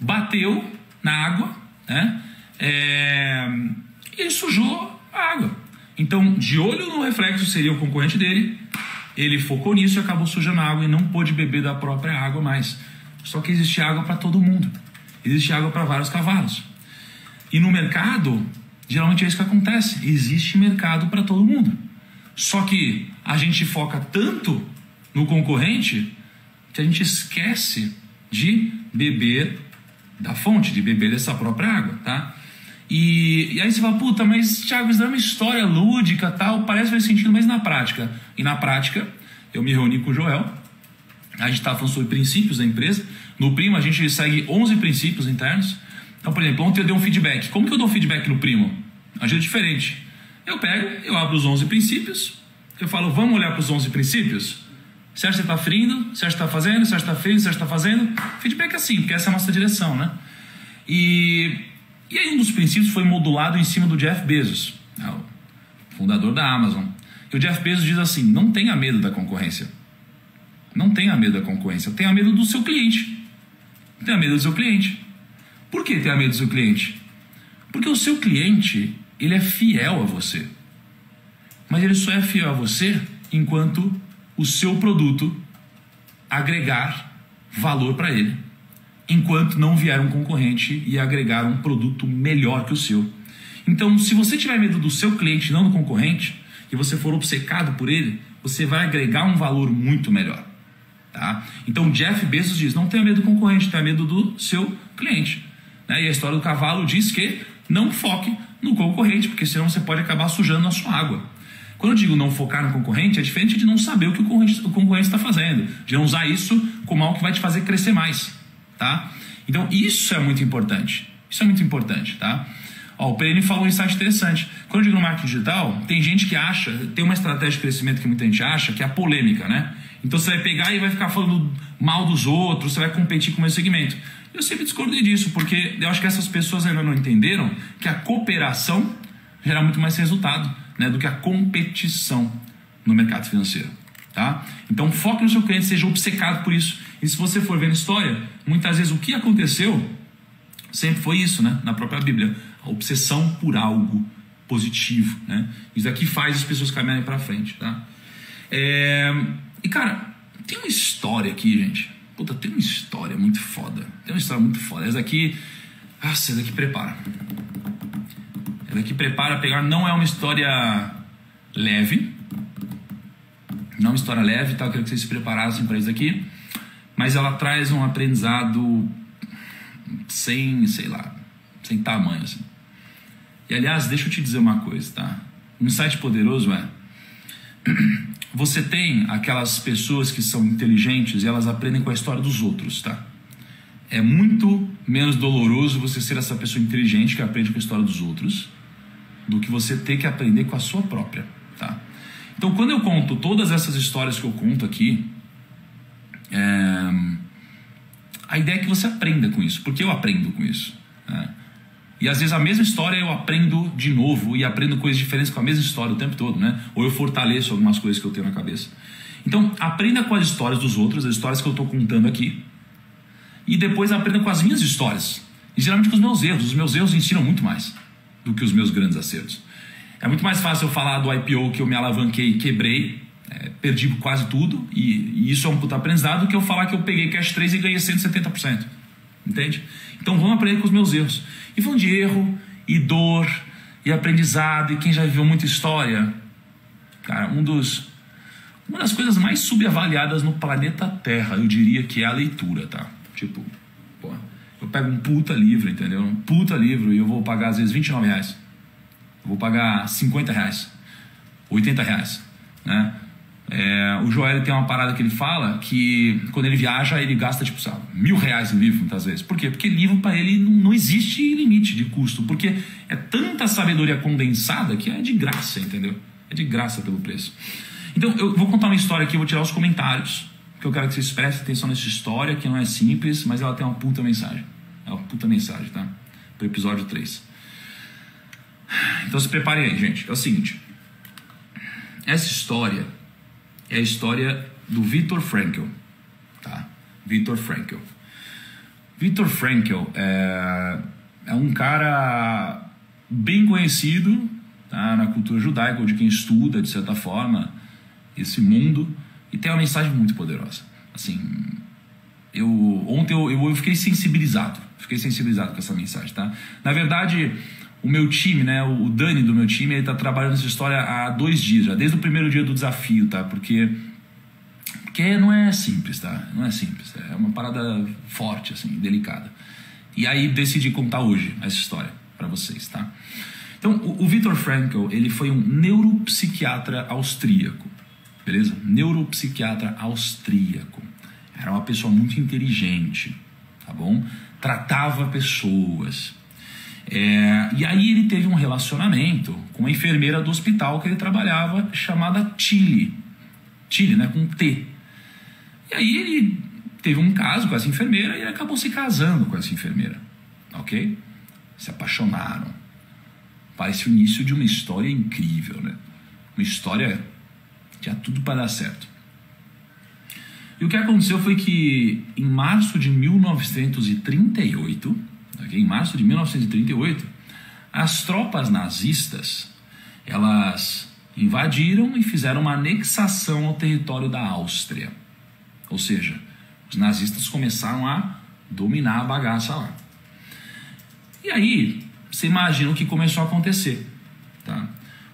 bateu na água, né? E ele sujou a água. Então, de olho no reflexo seria o concorrente dele, ele focou nisso e acabou sujando a água e não pôde beber da própria água mais. Só que existe água para todo mundo, existe água para vários cavalos. E no mercado, geralmente é isso que acontece. Existe mercado para todo mundo. Só que a gente foca tanto no concorrente que a gente esquece de beber da fonte, de beber dessa própria água, tá? E aí você fala, puta, mas Thiago, isso é uma história lúdica, tal, parece fazer sentido, mas na prática? E na prática, eu me reuni com o Joel, a gente estava falando sobre princípios da empresa. No Primo a gente segue 11 princípios internos. Então, por exemplo, ontem eu dei um feedback. Como que eu dou feedback no Primo? A gente é diferente. Eu eu abro os 11 princípios, eu falo, vamos olhar para os 11 princípios? Você acha que você está frindo? Você acha que está fazendo? Você acha que está frindo? Você acha que está fazendo? Feedback é assim, porque essa é a nossa direção, né? E aí um dos princípios foi modulado em cima do Jeff Bezos. fundador da Amazon. E o Jeff Bezos diz assim: não tenha medo da concorrência. Não tenha medo da concorrência, tenha medo do seu cliente. Tenha medo do seu cliente. Por que tenha medo do seu cliente? Porque o seu cliente, ele é fiel a você. Mas ele só é fiel a você enquanto o seu produto agregar valor para ele. Enquanto não vier um concorrente e agregar um produto melhor que o seu. Então, se você tiver medo do seu cliente, não do concorrente, e você for obcecado por ele, você vai agregar um valor muito melhor. Tá? Então, Jeff Bezos diz: não tenha medo do concorrente, tenha medo do seu cliente. Né? E a história do cavalo diz que não foque no concorrente, porque senão você pode acabar sujando a sua água. Quando eu digo não focar no concorrente, é diferente de não saber o que o concorrente está fazendo, de não usar isso como algo que vai te fazer crescer mais. Tá? Então, isso é muito importante. Isso é muito importante, tá? Ó, o Perini falou um insight interessante. Quando eu digo no marketing digital, tem gente que acha, tem uma estratégia de crescimento que muita gente acha, que é a polêmica, né? Então você vai pegar e vai ficar falando mal dos outros, você vai competir com o meu segmento. Eu sempre discordei disso, porque eu acho que essas pessoas ainda não entenderam que a cooperação gera muito mais resultado, né, do que a competição no mercado financeiro. Tá? Então foque no seu cliente, seja obcecado por isso. E se você for ver na história, muitas vezes o que aconteceu sempre foi isso, né? Na própria Bíblia, a obsessão por algo positivo, né? Isso aqui faz as pessoas caminharem para frente, tá? E cara, tem uma história aqui, gente. Puta, tem uma história muito foda. Tem uma história muito foda. Essa daqui, nossa, essa daqui prepara. Essa daqui prepara pegar. Não é uma história leve. Não é uma história leve, tá? Eu quero que vocês se preparassem para isso aqui. Mas ela traz um aprendizado sem, sei lá, sem tamanho, assim. E aliás, deixa eu te dizer uma coisa, tá? Um insight poderoso é: você tem aquelas pessoas que são inteligentes e elas aprendem com a história dos outros, tá? É muito menos doloroso você ser essa pessoa inteligente que aprende com a história dos outros do que você ter que aprender com a sua própria, tá? Então, quando eu conto todas essas histórias que eu conto aqui, a ideia é que você aprenda com isso, porque eu aprendo com isso, né? E às vezes a mesma história eu aprendo de novo e aprendo coisas diferentes com a mesma história o tempo todo, né? Ou eu fortaleço algumas coisas que eu tenho na cabeça. Então, aprenda com as histórias dos outros, as histórias que eu estou contando aqui, e depois aprenda com as minhas histórias. E geralmente com os meus erros. Os meus erros ensinam muito mais do que os meus grandes acertos. É muito mais fácil eu falar do IPO que eu me alavanquei e quebrei, perdi quase tudo, e isso é um puta aprendizado, do que eu falar que eu peguei Cash 3 e ganhei 170%. Entende? Então vamos aprender com os meus erros. E falando de erro, e dor, e aprendizado, e quem já viveu muita história, cara, uma das coisas mais subavaliadas no planeta Terra, eu diria que é a leitura, tá? Tipo, pô, eu pego um puta livro, entendeu? Um puta livro, e eu vou pagar às vezes R$29. Eu vou pagar R$50, R$80, né? O Joel tem uma parada que ele fala que quando ele viaja ele gasta tipo, sabe, R$1.000 em livro muitas vezes. Por quê? Porque livro para ele não existe limite de custo, porque é tanta sabedoria condensada que é de graça, entendeu? É de graça pelo preço. Então eu vou contar uma história aqui, eu vou tirar os comentários, porque eu quero que vocês prestem atenção nessa história, que não é simples, mas ela tem uma puta mensagem. É uma puta mensagem, tá? Pro episódio 3. Então se preparem aí, gente. É o seguinte: essa história é a história do Viktor Frankl, tá? Viktor Frankl. Viktor Frankl é um cara bem conhecido, tá, na cultura judaica, ou de quem estuda, de certa forma, esse mundo, e tem uma mensagem muito poderosa. Assim, ontem eu fiquei sensibilizado com essa mensagem, tá? Na verdade, o meu time, né, o Dani do meu time, ele tá trabalhando nessa história há 2 dias já, desde o primeiro dia do desafio, tá? Porque não é simples, tá? Não é simples, é uma parada forte, assim, delicada. E aí decidi contar hoje essa história para vocês, tá? Então, o Viktor Frankl, ele foi um neuropsiquiatra austríaco, beleza? Neuropsiquiatra austríaco. Era uma pessoa muito inteligente, tá bom? Tratava pessoas. E aí ele teve um relacionamento com uma enfermeira do hospital que ele trabalhava, chamada Tilly, né, com T. E aí ele teve um caso com essa enfermeira e ele acabou se casando com essa enfermeira, ok? Se apaixonaram. Parece o início de uma história incrível, né? Uma história que tinha tudo para dar certo. E o que aconteceu foi que em março de 1938, okay, em março de 1938, as tropas nazistas, elas invadiram e fizeram uma anexação ao território da Áustria. Ou seja, os nazistas começaram a dominar a bagaça lá. E aí, você imagina o que começou a acontecer. Tá?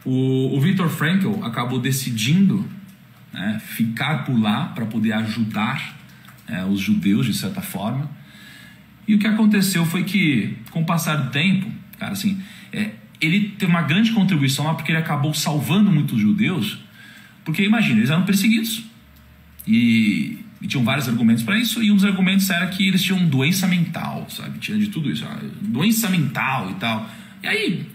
O Viktor Frankl acabou decidindo, né, ficar por lá para poder ajudar os judeus, de certa forma. E o que aconteceu foi que, com o passar do tempo, cara, assim, ele teve uma grande contribuição lá porque ele acabou salvando muitos judeus. Porque, imagina, eles eram perseguidos. E tinham vários argumentos para isso, e um dos argumentos era que eles tinham doença mental, sabe? Tinha de tudo isso, doença mental e tal. E aí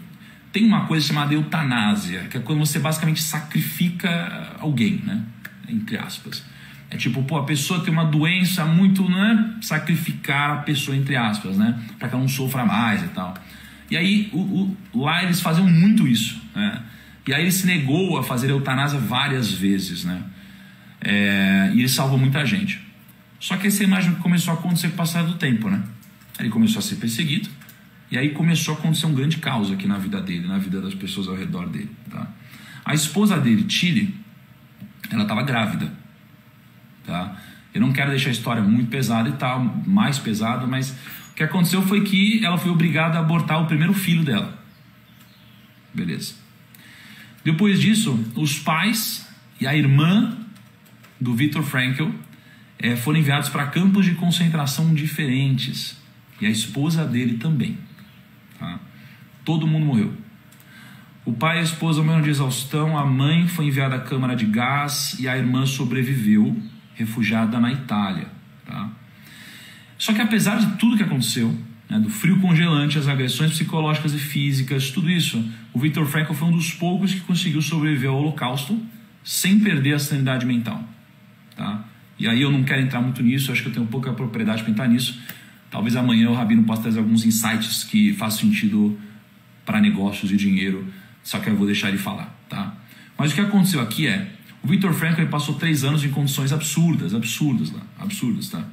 tem uma coisa chamada eutanásia, que é quando você basicamente sacrifica alguém, né? Entre aspas. É tipo, pô, a pessoa tem uma doença muito, né? Sacrificar a pessoa, entre aspas, né? Para que ela não sofra mais e tal. E aí lá eles faziam muito isso, né? E aí ele se negou a fazer eutanásia várias vezes, né? E ele salvou muita gente. Só que essa imagem começou a acontecer com o passar do tempo, né? Ele começou a ser perseguido. E aí começou a acontecer um grande caos aqui na vida dele, na vida das pessoas ao redor dele, tá? A esposa dele, Tilly, ela estava grávida, tá? Eu não quero deixar a história muito pesada e tal, mais pesada, mas o que aconteceu foi que ela foi obrigada a abortar o primeiro filho dela. Beleza. Depois disso, os pais e a irmã do Viktor Frankl foram enviados para campos de concentração diferentes. E a esposa dele também. Tá? Todo mundo morreu. O pai e a esposa morreram de exaustão, a mãe foi enviada à câmara de gás e a irmã sobreviveu, refugiada na Itália. Tá? Só que apesar de tudo que aconteceu, né, do frio congelante, as agressões psicológicas e físicas, tudo isso, o Viktor Frankl foi um dos poucos que conseguiu sobreviver ao Holocausto sem perder a sanidade mental. Tá? E aí eu não quero entrar muito nisso, acho que eu tenho pouca propriedade para entrar nisso. Talvez amanhã o Rabino possa trazer alguns insights que façam sentido para negócios e dinheiro, só que eu vou deixar ele falar. Tá? Mas o que aconteceu aqui o Viktor Frankl passou 3 anos em condições absurdas. Tá?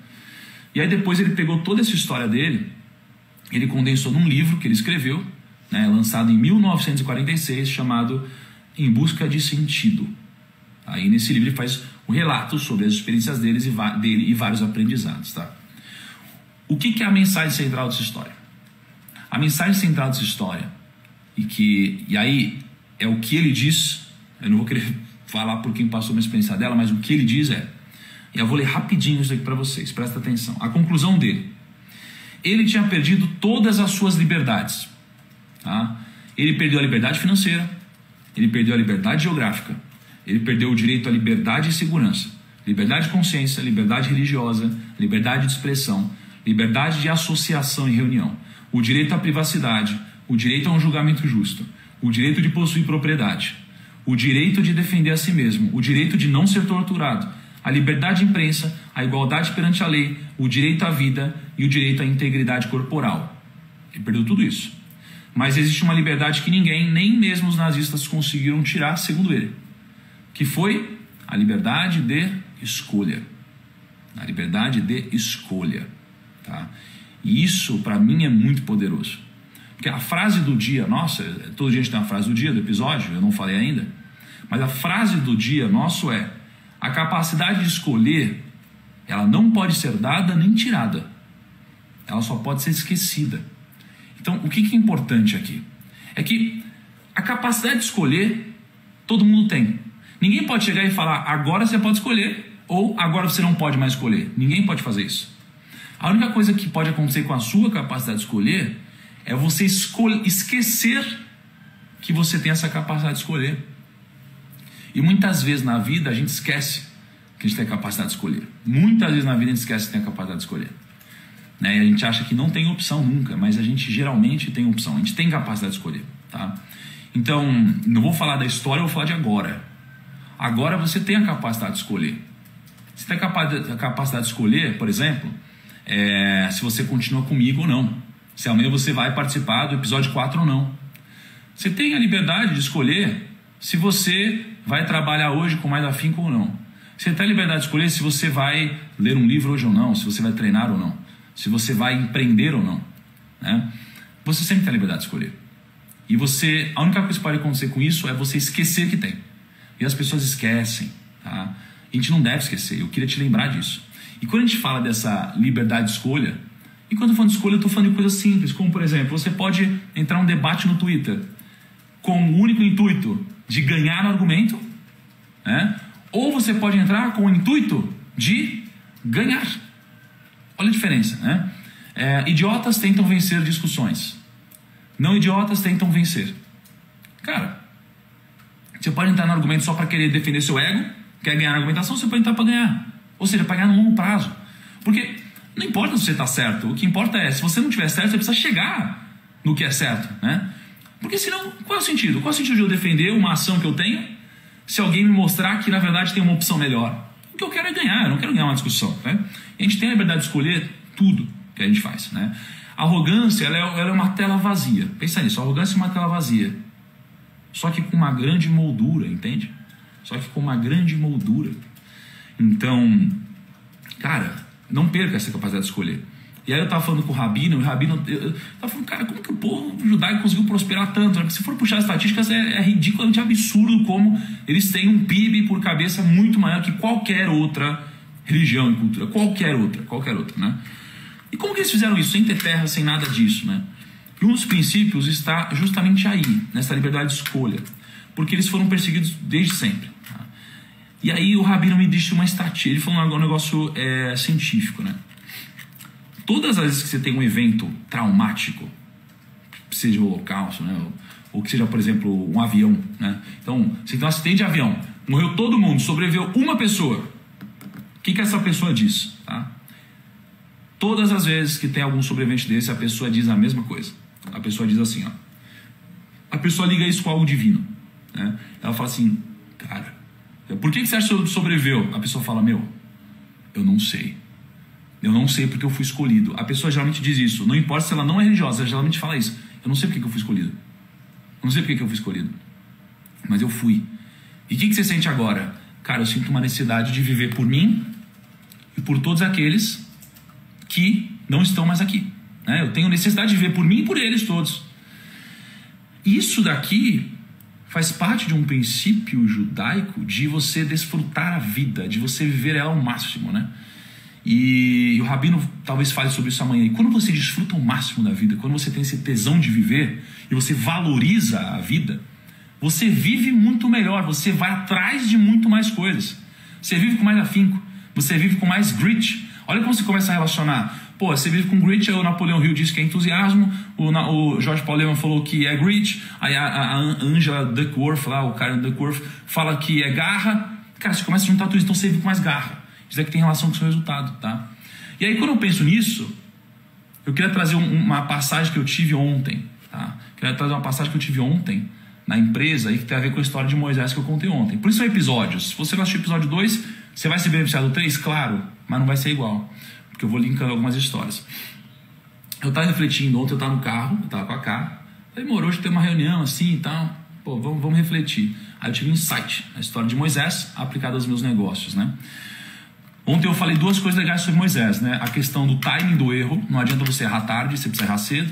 E aí depois ele pegou toda essa história dele, ele condensou num livro que ele escreveu, né, lançado em 1946, chamado Em Busca de Sentido. Aí nesse livro ele faz um relato sobre as experiências dele e vários aprendizados. Tá? O que é a mensagem central dessa história? A mensagem central dessa história, e aí é o que ele diz, eu não vou querer falar por quem passou uma experiência dela, mas o que ele diz e eu vou ler rapidinho isso aqui para vocês, presta atenção. A conclusão dele: ele tinha perdido todas as suas liberdades. Tá? Ele perdeu a liberdade financeira, ele perdeu a liberdade geográfica, ele perdeu o direito à liberdade e segurança, liberdade de consciência, liberdade religiosa, liberdade de expressão, liberdade de associação e reunião, o direito à privacidade, o direito a um julgamento justo, o direito de possuir propriedade, o direito de defender a si mesmo, o direito de não ser torturado, a liberdade de imprensa, a igualdade perante a lei, o direito à vida e o direito à integridade corporal. Ele perdeu tudo isso. Mas existe uma liberdade que ninguém, nem mesmo os nazistas, conseguiram tirar, segundo ele, que foi a liberdade de escolha. A liberdade de escolha. Tá? E isso, para mim, é muito poderoso. Porque a frase do dia, nossa, todo dia a gente tem uma frase do dia do episódio, eu não falei ainda, mas a frase do dia nosso a capacidade de escolher, ela não pode ser dada nem tirada. Ela só pode ser esquecida. Então, o que é importante aqui? É que a capacidade de escolher, todo mundo tem. Ninguém pode chegar e falar, agora você pode escolher, ou agora você não pode mais escolher. Ninguém pode fazer isso. A única coisa que pode acontecer com a sua capacidade de escolher é você esquecer que você tem essa capacidade de escolher. E muitas vezes na vida a gente esquece que a gente tem a capacidade de escolher. Muitas vezes na vida a gente esquece que tem a capacidade de escolher. Né? E a gente acha que não tem opção nunca, mas a gente geralmente tem opção. A gente tem capacidade de escolher. Tá? Então, não vou falar da história, eu vou falar de agora. Agora você tem a capacidade de escolher. Você tem a capacidade de escolher, por exemplo, se você continua comigo ou não. Se amanhã você vai participar do episódio 4 ou não. Você tem a liberdade de escolher se você vai trabalhar hoje com mais afinco ou não. Você tem a liberdade de escolher se você vai ler um livro hoje ou não, se você vai treinar ou não, se você vai empreender ou não, né? Você sempre tem a liberdade de escolher. E a única coisa que pode acontecer com isso é você esquecer que tem. E as pessoas esquecem, tá? A gente não deve esquecer, eu queria te lembrar disso. E quando a gente fala dessa liberdade de escolha, e quando eu falo de escolha, eu estou falando de coisas simples, como por exemplo, você pode entrar num debate no Twitter com o único intuito de ganhar no argumento, né? Ou você pode entrar com o intuito de ganhar. Olha a diferença, né? Idiotas tentam vencer discussões. Não idiotas tentam vencer. Cara, você pode entrar no argumento só para querer defender seu ego, quer ganhar na argumentação, você pode entrar para ganhar. Ou seja, para ganhar no longo prazo. Porque não importa se você está certo, o que importa é, se você não estiver certo, você precisa chegar no que é certo, né? Porque senão, qual é o sentido? Qual é o sentido de eu defender uma ação que eu tenho se alguém me mostrar que na verdade tem uma opção melhor? O que eu quero é ganhar, eu não quero ganhar uma discussão, né? A gente tem a liberdade de escolher tudo que a gente faz, né? A arrogância, ela é uma tela vazia. Pensa nisso, a arrogância é uma tela vazia. Só que com uma grande moldura, entende? Só que com uma grande moldura. Então, cara, não perca essa capacidade de escolher. E aí eu tava falando com o Rabino, e o Rabino, eu tava falando, cara, como que o povo judaico conseguiu prosperar tanto? Porque se for puxar as estatísticas, é ridiculamente absurdo como eles têm um PIB por cabeça muito maior que qualquer outra religião e cultura. Qualquer outra, né? E como que eles fizeram isso? Sem ter terra, sem nada disso, né? E um dos princípios está justamente aí, nessa liberdade de escolha. Porque eles foram perseguidos desde sempre. Tá? E aí o Rabino me disse uma estatística, ele falou um negócio científico, né? Todas as vezes que você tem um evento traumático, seja o Holocausto, né? Ou que seja, por exemplo, um avião, né? Então, você tem um acidente de avião, morreu todo mundo, sobreviveu uma pessoa. O que essa pessoa diz? Tá? Todas as vezes que tem algum sobrevivente desse, a pessoa diz a mesma coisa. A pessoa diz assim, ó. A pessoa liga isso com algo divino, né? Ela fala assim, cara, por que você acha que sobreviveu? A pessoa fala, eu não sei. Eu não sei porque eu fui escolhido. A pessoa geralmente diz isso. Não importa se ela não é religiosa, ela geralmente fala isso. Eu não sei porque eu fui escolhido. Eu não sei porque eu fui escolhido. Mas eu fui. E o que você sente agora? Cara, eu sinto uma necessidade de viver por mim e por todos aqueles que não estão mais aqui, né? Eu tenho necessidade de viver por mim e por eles todos. Isso daqui faz parte de um princípio judaico de você desfrutar a vida, de você viver ela ao máximo, né? E o Rabino talvez fale sobre isso amanhã. E quando você desfruta o máximo da vida, quando você tem esse tesão de viver e você valoriza a vida, você vive muito melhor, você vai atrás de muito mais coisas. Você vive com mais afinco, você vive com mais grit. Olha como você começa a relacionar. Pô, você vive com grit, o Napoleão Hill disse que é entusiasmo, o Jorge Paul Leman falou que é grit, aí a Angela Duckworth, lá, o Karen Duckworth, fala que é garra. Cara, você começa a juntar tudo isso, então você vive com mais garra. Isso daqui tem relação com o seu resultado, tá? E aí, quando eu penso nisso, eu queria trazer uma passagem que eu tive ontem, tá? Queria trazer uma passagem que eu tive ontem na empresa e que tem a ver com a história de Moisés que eu contei ontem. Por isso são episódios. Se você não assistiu o episódio 2, você vai se beneficiar do 3? Claro, mas não vai ser igual, porque eu vou linkando algumas histórias. Eu tava refletindo ontem, eu tava no carro, eu tava com a Cá, falei, moro, hoje tem uma reunião assim e tal, pô, vamos refletir. Aí eu tive um insight, a história de Moisés aplicada aos meus negócios, né? Ontem eu falei duas coisas legais sobre Moisés, né? A questão do timing do erro. Não adianta você errar tarde, você precisa errar cedo.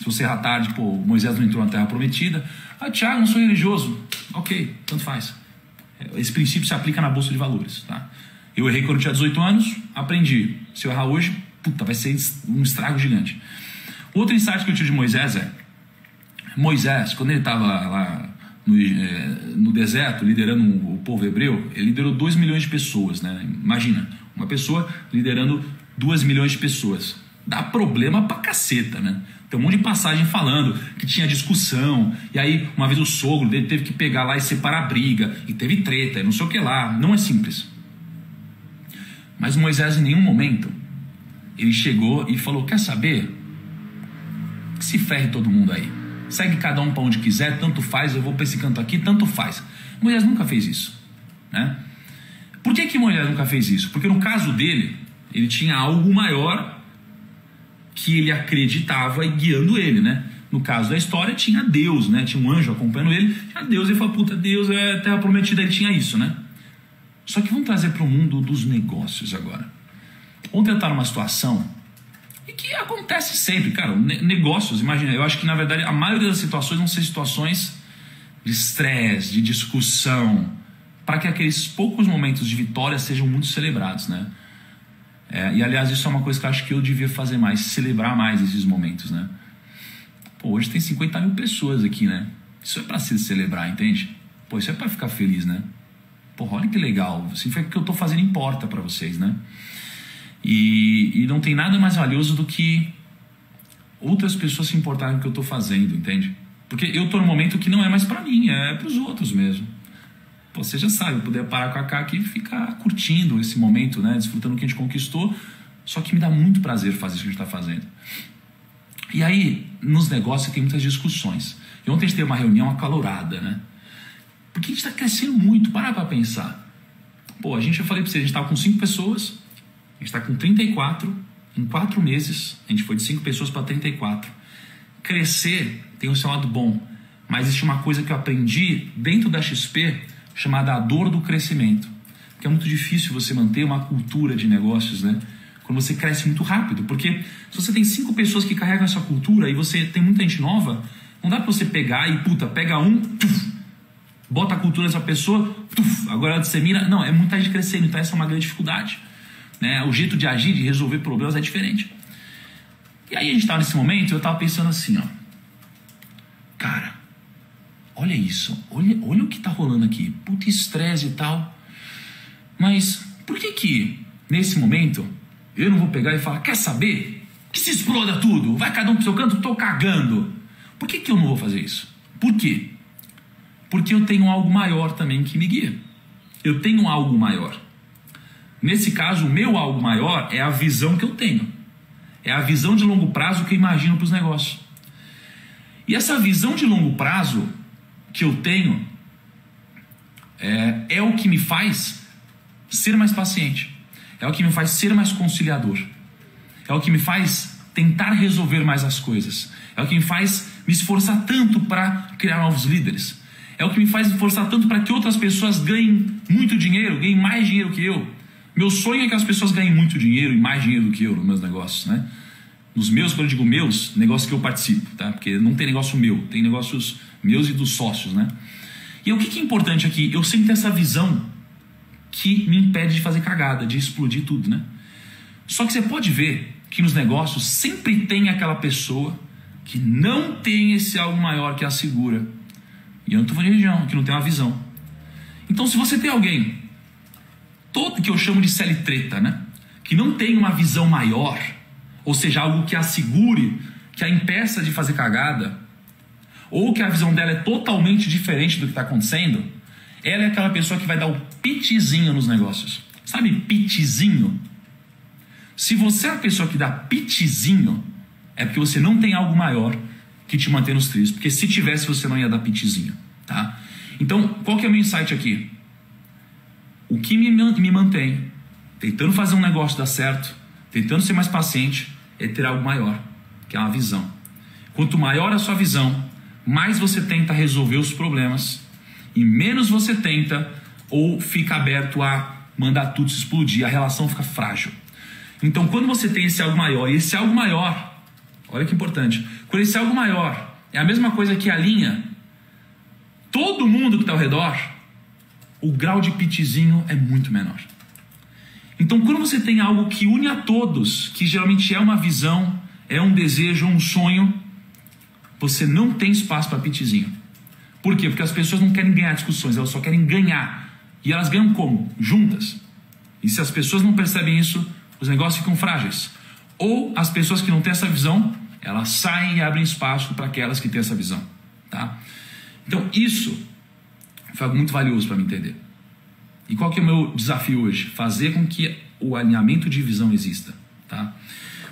Se você errar tarde, pô, Moisés não entrou na Terra Prometida. Ah, Thiago, não sou religioso. Ok, tanto faz. Esse princípio se aplica na Bolsa de Valores, tá? Eu errei quando eu tinha 18 anos, aprendi. Se eu errar hoje, puta, vai ser um estrago gigante. Outro insight que eu tive de Moisés é... Moisés, quando ele estava lá no deserto, liderando o povo hebreu, ele liderou 2 milhões de pessoas, né? Imagina, uma pessoa liderando 2 milhões de pessoas. Dá problema pra caceta, né? Tem um monte de passagem falando que tinha discussão, e aí uma vez o sogro dele teve que pegar lá e separar a briga, e teve treta, e não sei o que lá. Não é simples. Mas Moisés, em nenhum momento, ele chegou e falou, quer saber? Que se ferre todo mundo aí. Segue cada um para onde quiser, tanto faz, eu vou para esse canto aqui, tanto faz. Moisés nunca fez isso, né? Por que Moisés nunca fez isso? Porque no caso dele, ele tinha algo maior que ele acreditava e guiando ele, né? No caso da história, tinha Deus, né? Tinha um anjo acompanhando ele. Tinha Deus, ele falou, puta, Deus é terra prometida, ele tinha isso, né? Só que vamos trazer para o mundo dos negócios agora. Ontem eu estava numa situação e que acontece sempre, cara. Negócios, imagina, eu acho que na verdade a maioria das situações vão ser situações de estresse, de discussão, para que aqueles poucos momentos de vitória sejam muito celebrados, né? E aliás, isso é uma coisa que eu acho que eu devia fazer mais, celebrar mais esses momentos, né? Pô, hoje tem 50 mil pessoas aqui, né? Isso é para se celebrar, entende? Pô, isso é para ficar feliz, né? Pô, olha que legal, assim, foi o que eu tô fazendo importa para vocês, né? E não tem nada mais valioso do que outras pessoas se importarem com o que eu tô fazendo, entende? Porque eu tô num momento que não é mais para mim, é para os outros mesmo. Pô, você já sabe, eu poder parar com a Cá aqui e ficar curtindo esse momento, né? Desfrutando o que a gente conquistou, só que me dá muito prazer fazer isso que a gente está fazendo. E aí, nos negócios tem muitas discussões. E ontem a gente teve uma reunião acalorada, né? Porque a gente está crescendo muito, para pensar. Pô, eu falei para você, a gente estava com 5 pessoas, a gente está com 34, em 4 meses, a gente foi de 5 pessoas para 34. Crescer tem um seu lado bom, mas existe uma coisa que eu aprendi dentro da XP, chamada a dor do crescimento. Porque é muito difícil você manter uma cultura de negócios, né? Quando você cresce muito rápido. Porque se você tem 5 pessoas que carregam essa cultura e você tem muita gente nova, não dá para você pegar e, pega um, bota a cultura dessa pessoa, agora ela dissemina. Não, é muita gente crescendo, então essa é uma grande dificuldade, né? O jeito de agir, de resolver problemas é diferente. E aí a gente estava nesse momento, eu estava pensando assim, ó. Cara, olha isso, olha o que está rolando aqui. Puta estresse e tal. Mas por que nesse momento eu não vou pegar e falar, quer saber? Que se exploda tudo, vai cada um pro seu canto, tô cagando. Por que eu não vou fazer isso? Por quê? Porque eu tenho algo maior também que me guia. Eu tenho algo maior. Nesse caso, o meu algo maior é a visão que eu tenho. É a visão de longo prazo que eu imagino para os negócios. E essa visão de longo prazo que eu tenho é o que me faz ser mais paciente. É o que me faz ser mais conciliador. É o que me faz tentar resolver mais as coisas. É o que me faz me esforçar tanto para criar novos líderes. É o que me faz me esforçar tanto para que outras pessoas ganhem muito dinheiro, ganhem mais dinheiro que eu. Meu sonho é que as pessoas ganhem muito dinheiro e mais dinheiro do que eu nos meus negócios, né? Nos meus, quando eu digo meus, negócios que eu participo, tá? Porque não tem negócio meu, tem negócios meus e dos sócios, né? E o que é importante aqui? Eu sempre tenho essa visão que me impede de fazer cagada, de explodir tudo, né? Só que você pode ver que nos negócios sempre tem aquela pessoa que não tem esse algo maior que a segura. E eu não estou falando de religião, que não tem uma visão. Então, se você tem alguém, todo que eu chamo de cele-treta, né? Que não tem uma visão maior, ou seja, algo que a segure, que a impeça de fazer cagada, ou que a visão dela é totalmente diferente do que está acontecendo, ela é aquela pessoa que vai dar o pitizinho nos negócios. Sabe pitizinho? Se você é a pessoa que dá pitizinho, é porque você não tem algo maior que te mantém nos trilhos. Porque se tivesse, você não ia dar pitizinho, tá? Então, qual que é o meu insight aqui? O que me mantém tentando fazer um negócio dar certo, tentando ser mais paciente, é ter algo maior, que é uma visão. Quanto maior a sua visão, mais você tenta resolver os problemas e menos você tenta ou fica aberto a mandar tudo se explodir, a relação fica frágil. Então, quando você tem esse algo maior, e esse algo maior, olha que importante, quando esse algo maior é a mesma coisa que alinha todo mundo que está ao redor, o grau de pitizinho é muito menor. Então, quando você tem algo que une a todos, que geralmente é uma visão, é um desejo, um sonho, você não tem espaço para pitizinho. Por quê? Porque as pessoas não querem ganhar discussões, elas só querem ganhar. E elas ganham como? Juntas. E se as pessoas não percebem isso, os negócios ficam frágeis. Ou as pessoas que não têm essa visão, elas saem e abrem espaço para aquelas que têm essa visão. Tá? Então, isso foi algo muito valioso para me entender. E qual que é o meu desafio hoje? Fazer com que o alinhamento de visão exista. Tá?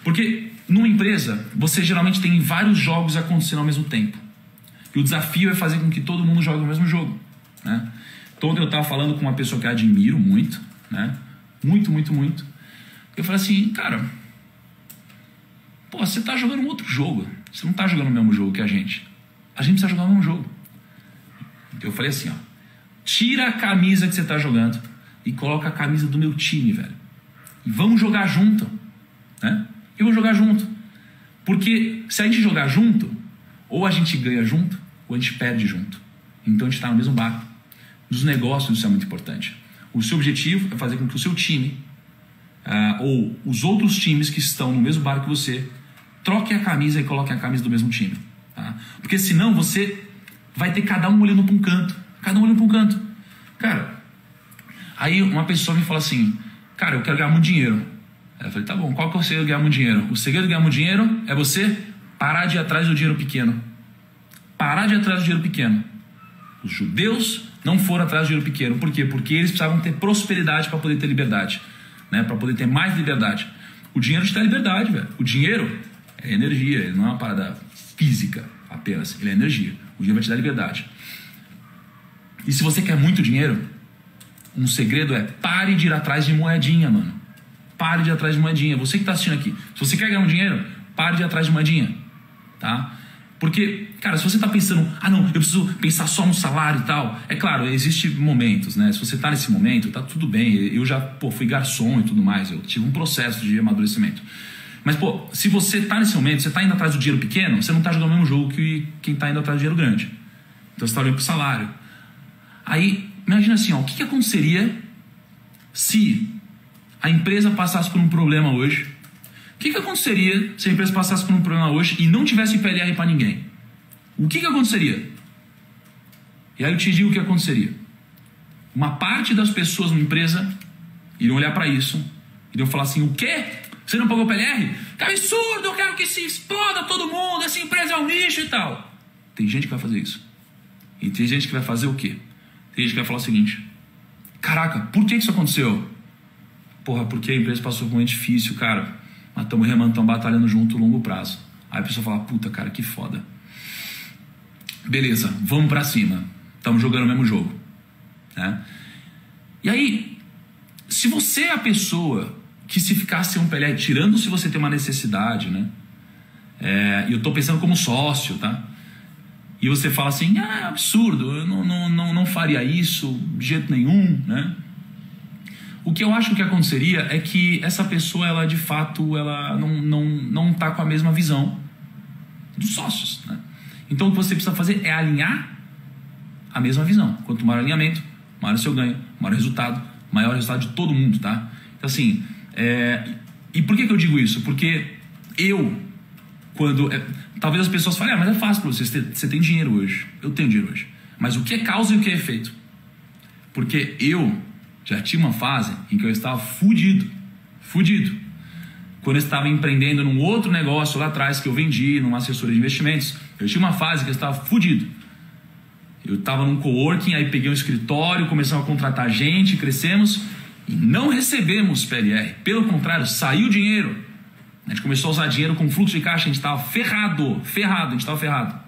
Porque numa empresa, você geralmente tem vários jogos acontecendo ao mesmo tempo. E o desafio é fazer com que todo mundo jogue o mesmo jogo. Né? Então, eu estava falando com uma pessoa que eu admiro muito, né? Muito. Eu falei assim, cara, Pô, você tá jogando um outro jogo. Você não tá jogando o mesmo jogo que a gente. A gente precisa jogar o mesmo jogo. Eu falei assim, ó. Tira a camisa que você tá jogando e coloca a camisa do meu time, velho. E vamos jogar junto. Né? Eu vou jogar junto. Porque se a gente jogar junto, ou a gente ganha junto, ou a gente perde junto. Então a gente tá no mesmo barco. Nos negócios isso é muito importante. O seu objetivo é fazer com que o seu time, ou os outros times que estão no mesmo barco que você, troquem a camisa e coloquem a camisa do mesmo time. Tá? Porque senão você vai ter cada um olhando para um canto. Cada um olhando para um canto. Cara, aí uma pessoa me fala assim, cara, eu quero ganhar muito dinheiro. Aí eu falei, tá bom, qual que é o segredo de ganhar muito dinheiro? O segredo de ganhar muito dinheiro é você parar de ir atrás do dinheiro pequeno. Parar de ir atrás do dinheiro pequeno. Os judeus não foram atrás do dinheiro pequeno. Por quê? Porque eles precisavam ter prosperidade para poder ter liberdade. Né? Para poder ter mais liberdade. O dinheiro te dá liberdade, velho. O dinheiro é energia, ele não é uma parada física apenas. Ele é energia. O dinheiro vai te dar liberdade. E se você quer muito dinheiro, um segredo é pare de ir atrás de moedinha, mano. Pare de ir atrás de moedinha. Você que está assistindo aqui, se você quer ganhar um dinheiro, pare de ir atrás de moedinha. Tá? Porque, cara, se você está pensando, não, eu preciso pensar só no salário e tal. É claro, existem momentos, né? Se você está nesse momento, tá tudo bem. Eu já, fui garçom e tudo mais. Eu tive um processo de amadurecimento. Mas, se você está nesse momento, você está indo atrás do dinheiro pequeno, você não está jogando o mesmo jogo que quem está indo atrás do dinheiro grande. Então você está olhando para o salário. Aí, imagina assim, ó, o que aconteceria se a empresa passasse por um problema hoje? O que aconteceria se a empresa passasse por um problema hoje e não tivesse PLR para ninguém? O que aconteceria? E aí eu te digo o que aconteceria. Uma parte das pessoas na empresa iriam olhar para isso e iriam falar assim, o quê? Você não pagou PLR? Que absurdo, eu quero que se exploda todo mundo, essa empresa é um lixo e tal. Tem gente que vai fazer isso. E tem gente que vai fazer o quê? Tem gente que vai falar o seguinte, caraca, por que isso aconteceu? Porra, porque a empresa passou por um momento difícil, cara. Mas estamos remando, estamos batalhando junto a longo prazo. Aí a pessoa fala, puta, cara, que foda. Beleza, vamos pra cima. Estamos jogando o mesmo jogo. Né? E aí, se você é a pessoa que se ficasse sem um PLR, tirando se você tem uma necessidade, né? E eu tô pensando como sócio, tá? E você fala assim, é absurdo, eu não faria isso de jeito nenhum, né? O que eu acho que aconteceria é que essa pessoa, ela de fato, ela não tá com a mesma visão dos sócios, né? Então o que você precisa fazer é alinhar a mesma visão. Quanto maior o alinhamento, maior o seu ganho, maior o resultado, maior o resultado de todo mundo, tá? Então assim, e por que eu digo isso? Porque talvez as pessoas falem, mas é fácil para você tem dinheiro hoje. Eu tenho dinheiro hoje. Mas o que é causa e o que é efeito? Porque eu já tinha uma fase em que eu estava fudido. Quando eu estava empreendendo num outro negócio lá atrás que eu vendi, numa assessoria de investimentos, eu tinha uma fase que eu estava fudido. Eu estava num coworking, aí peguei um escritório, começamos a contratar gente, crescemos e não recebemos PLR. Pelo contrário, saiu dinheiro. A gente começou a usar dinheiro com fluxo de caixa, a gente estava ferrado, a gente estava ferrado.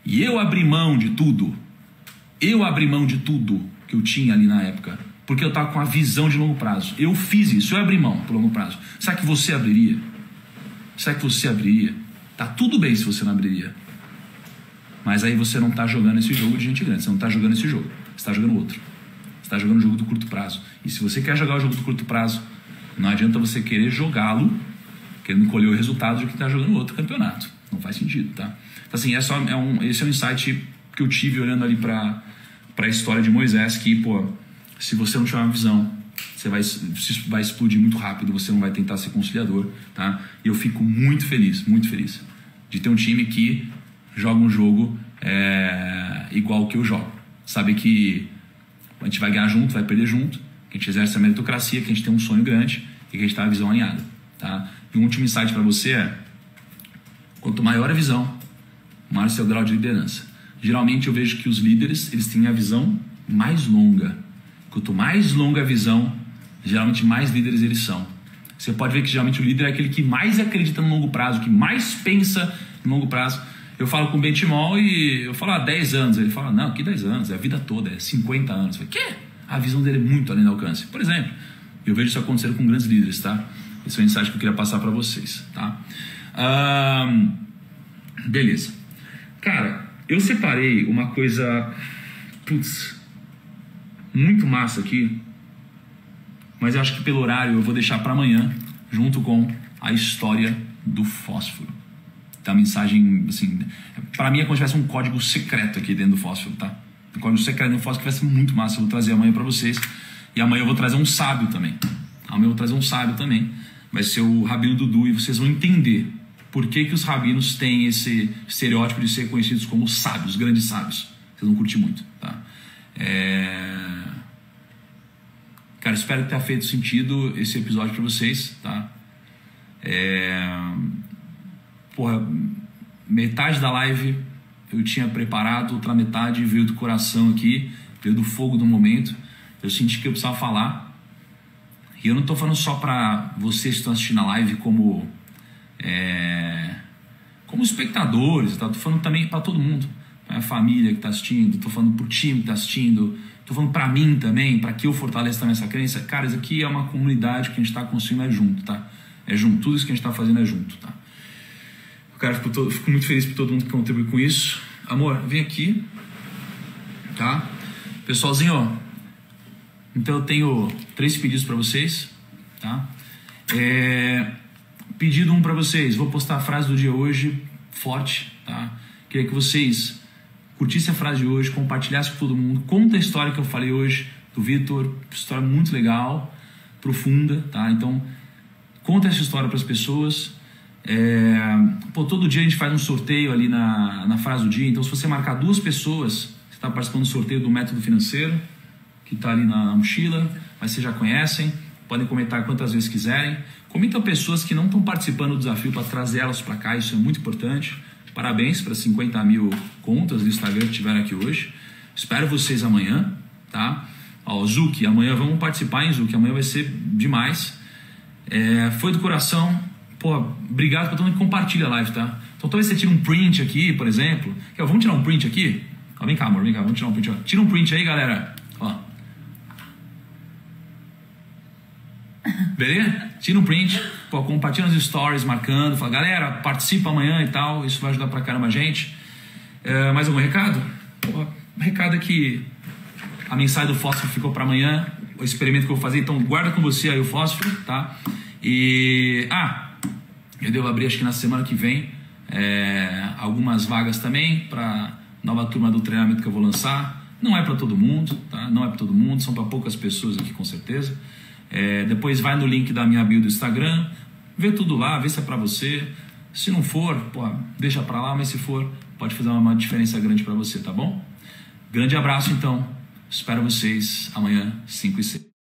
E eu abri mão de tudo. Que eu tinha ali na época, porque eu estava com a visão de longo prazo. Eu fiz isso, eu abri mão por longo prazo. Será que você abriria? Tá tudo bem se você não abriria. Mas aí você não está jogando esse jogo de gente grande, você não está jogando esse jogo, você está jogando outro. Você está jogando o jogo do curto prazo. E se você quer jogar o jogo do curto prazo, não adianta você querer jogá-lo querendo colher o resultado de quem está jogando outro campeonato. Não faz sentido, tá? Então assim, esse é um insight que eu tive olhando ali para a história de Moisés, que, se você não tiver uma visão, você vai explodir muito rápido, você não vai tentar ser conciliador, tá? E eu fico muito feliz de ter um time que joga um jogo igual que eu jogo. Sabe que a gente vai ganhar junto, vai perder junto, que a gente exerce a meritocracia, que a gente tem um sonho grande e que a gente está a visão alinhada, tá? E um último insight para você é, quanto maior a visão, maior o seu grau de liderança. Geralmente eu vejo que os líderes, eles têm a visão mais longa. Quanto mais longa a visão, geralmente mais líderes eles são. Você pode ver que geralmente o líder é aquele que mais acredita no longo prazo, que mais pensa no longo prazo. Eu falo com o Benchimol e eu falo 10 anos. Ele fala, não, que 10 anos? É a vida toda, é 50 anos. Eu falo, quê? A visão dele é muito além do alcance. Por exemplo, eu vejo isso acontecendo com grandes líderes, tá? Esse é o insight que eu queria passar para vocês, tá? Beleza. Cara, eu separei uma coisa, putz, muito massa aqui, mas eu acho que pelo horário eu vou deixar para amanhã, junto com a história do fósforo. Tá, mensagem, assim, para mim é como se tivesse um código secreto aqui dentro do fósforo, tá? Um código secreto do fósforo que vai ser muito massa, eu vou trazer amanhã para vocês. E amanhã eu vou trazer um sábio também. Amanhã eu vou trazer um sábio também. Vai ser o Rabino Dudu, e vocês vão entender por que os rabinos têm esse estereótipo de ser conhecidos como sábios, grandes sábios. Vocês vão curtir muito, tá? Cara, espero que tenha feito sentido esse episódio para vocês, tá? Porra, metade da live eu tinha preparado, outra metade veio do coração aqui, veio do fogo do momento. Eu senti que eu precisava falar. E eu não estou falando só para vocês que estão assistindo a live como espectadores, tá? Estou falando também para todo mundo, para a família que está assistindo, estou falando para o time que está assistindo, estou falando para mim também, para que eu fortaleça também essa crença. Cara, isso aqui é uma comunidade que a gente está construindo junto, tá? É junto, tudo isso que a gente está fazendo é junto, tá? Cara, fico muito feliz por todo mundo que contribui com isso. Amor, vem aqui, tá? Pessoalzinho, ó, então eu tenho 3 pedidos para vocês, tá? Pedido 1 para vocês, vou postar a frase do dia hoje, forte, tá? Queria que vocês curtissem a frase de hoje, compartilhassem com todo mundo, conta a história que eu falei hoje do Vitor, história muito legal, profunda, tá? Então, conta essa história para as pessoas. Todo dia a gente faz um sorteio ali na frase do dia, então se você marcar 2 pessoas, você está participando do sorteio do método financeiro, que está ali na mochila, mas vocês já conhecem, podem comentar quantas vezes quiserem. Comentam pessoas que não estão participando do desafio para trazer elas para cá, isso é muito importante. Parabéns para 50 mil contas do Instagram que tiveram aqui hoje. Espero vocês amanhã, tá? Ó, Zuki, amanhã vamos participar, hein, Zuki? Amanhã vai ser demais. Foi do coração. Pô, obrigado para todo mundo que compartilha a live, tá? Então talvez você tire um print aqui, por exemplo. Vamos tirar um print aqui? Ó, vem cá, amor, vem cá, vamos tirar um print. Ó. Tira um print aí, galera. Ó. Beleza? Tira um print, pô, compartilha nos stories, marcando, fala, galera, participa amanhã e tal, isso vai ajudar pra caramba a gente. Mais algum recado? Pô, o recado é que a mensagem do fósforo ficou pra amanhã, o experimento que eu vou fazer, então guarda com você aí o fósforo, tá? E, eu devo abrir acho que na semana que vem algumas vagas também pra nova turma do treinamento que eu vou lançar. Não é pra todo mundo, tá? Não é pra todo mundo, são pra poucas pessoas aqui com certeza. Depois vai no link da minha bio do Instagram, vê tudo lá, vê se é pra você. Se não for, pô, deixa pra lá, mas se for, pode fazer uma diferença grande pra você, tá bom? Grande abraço então, espero vocês amanhã 5 e 6.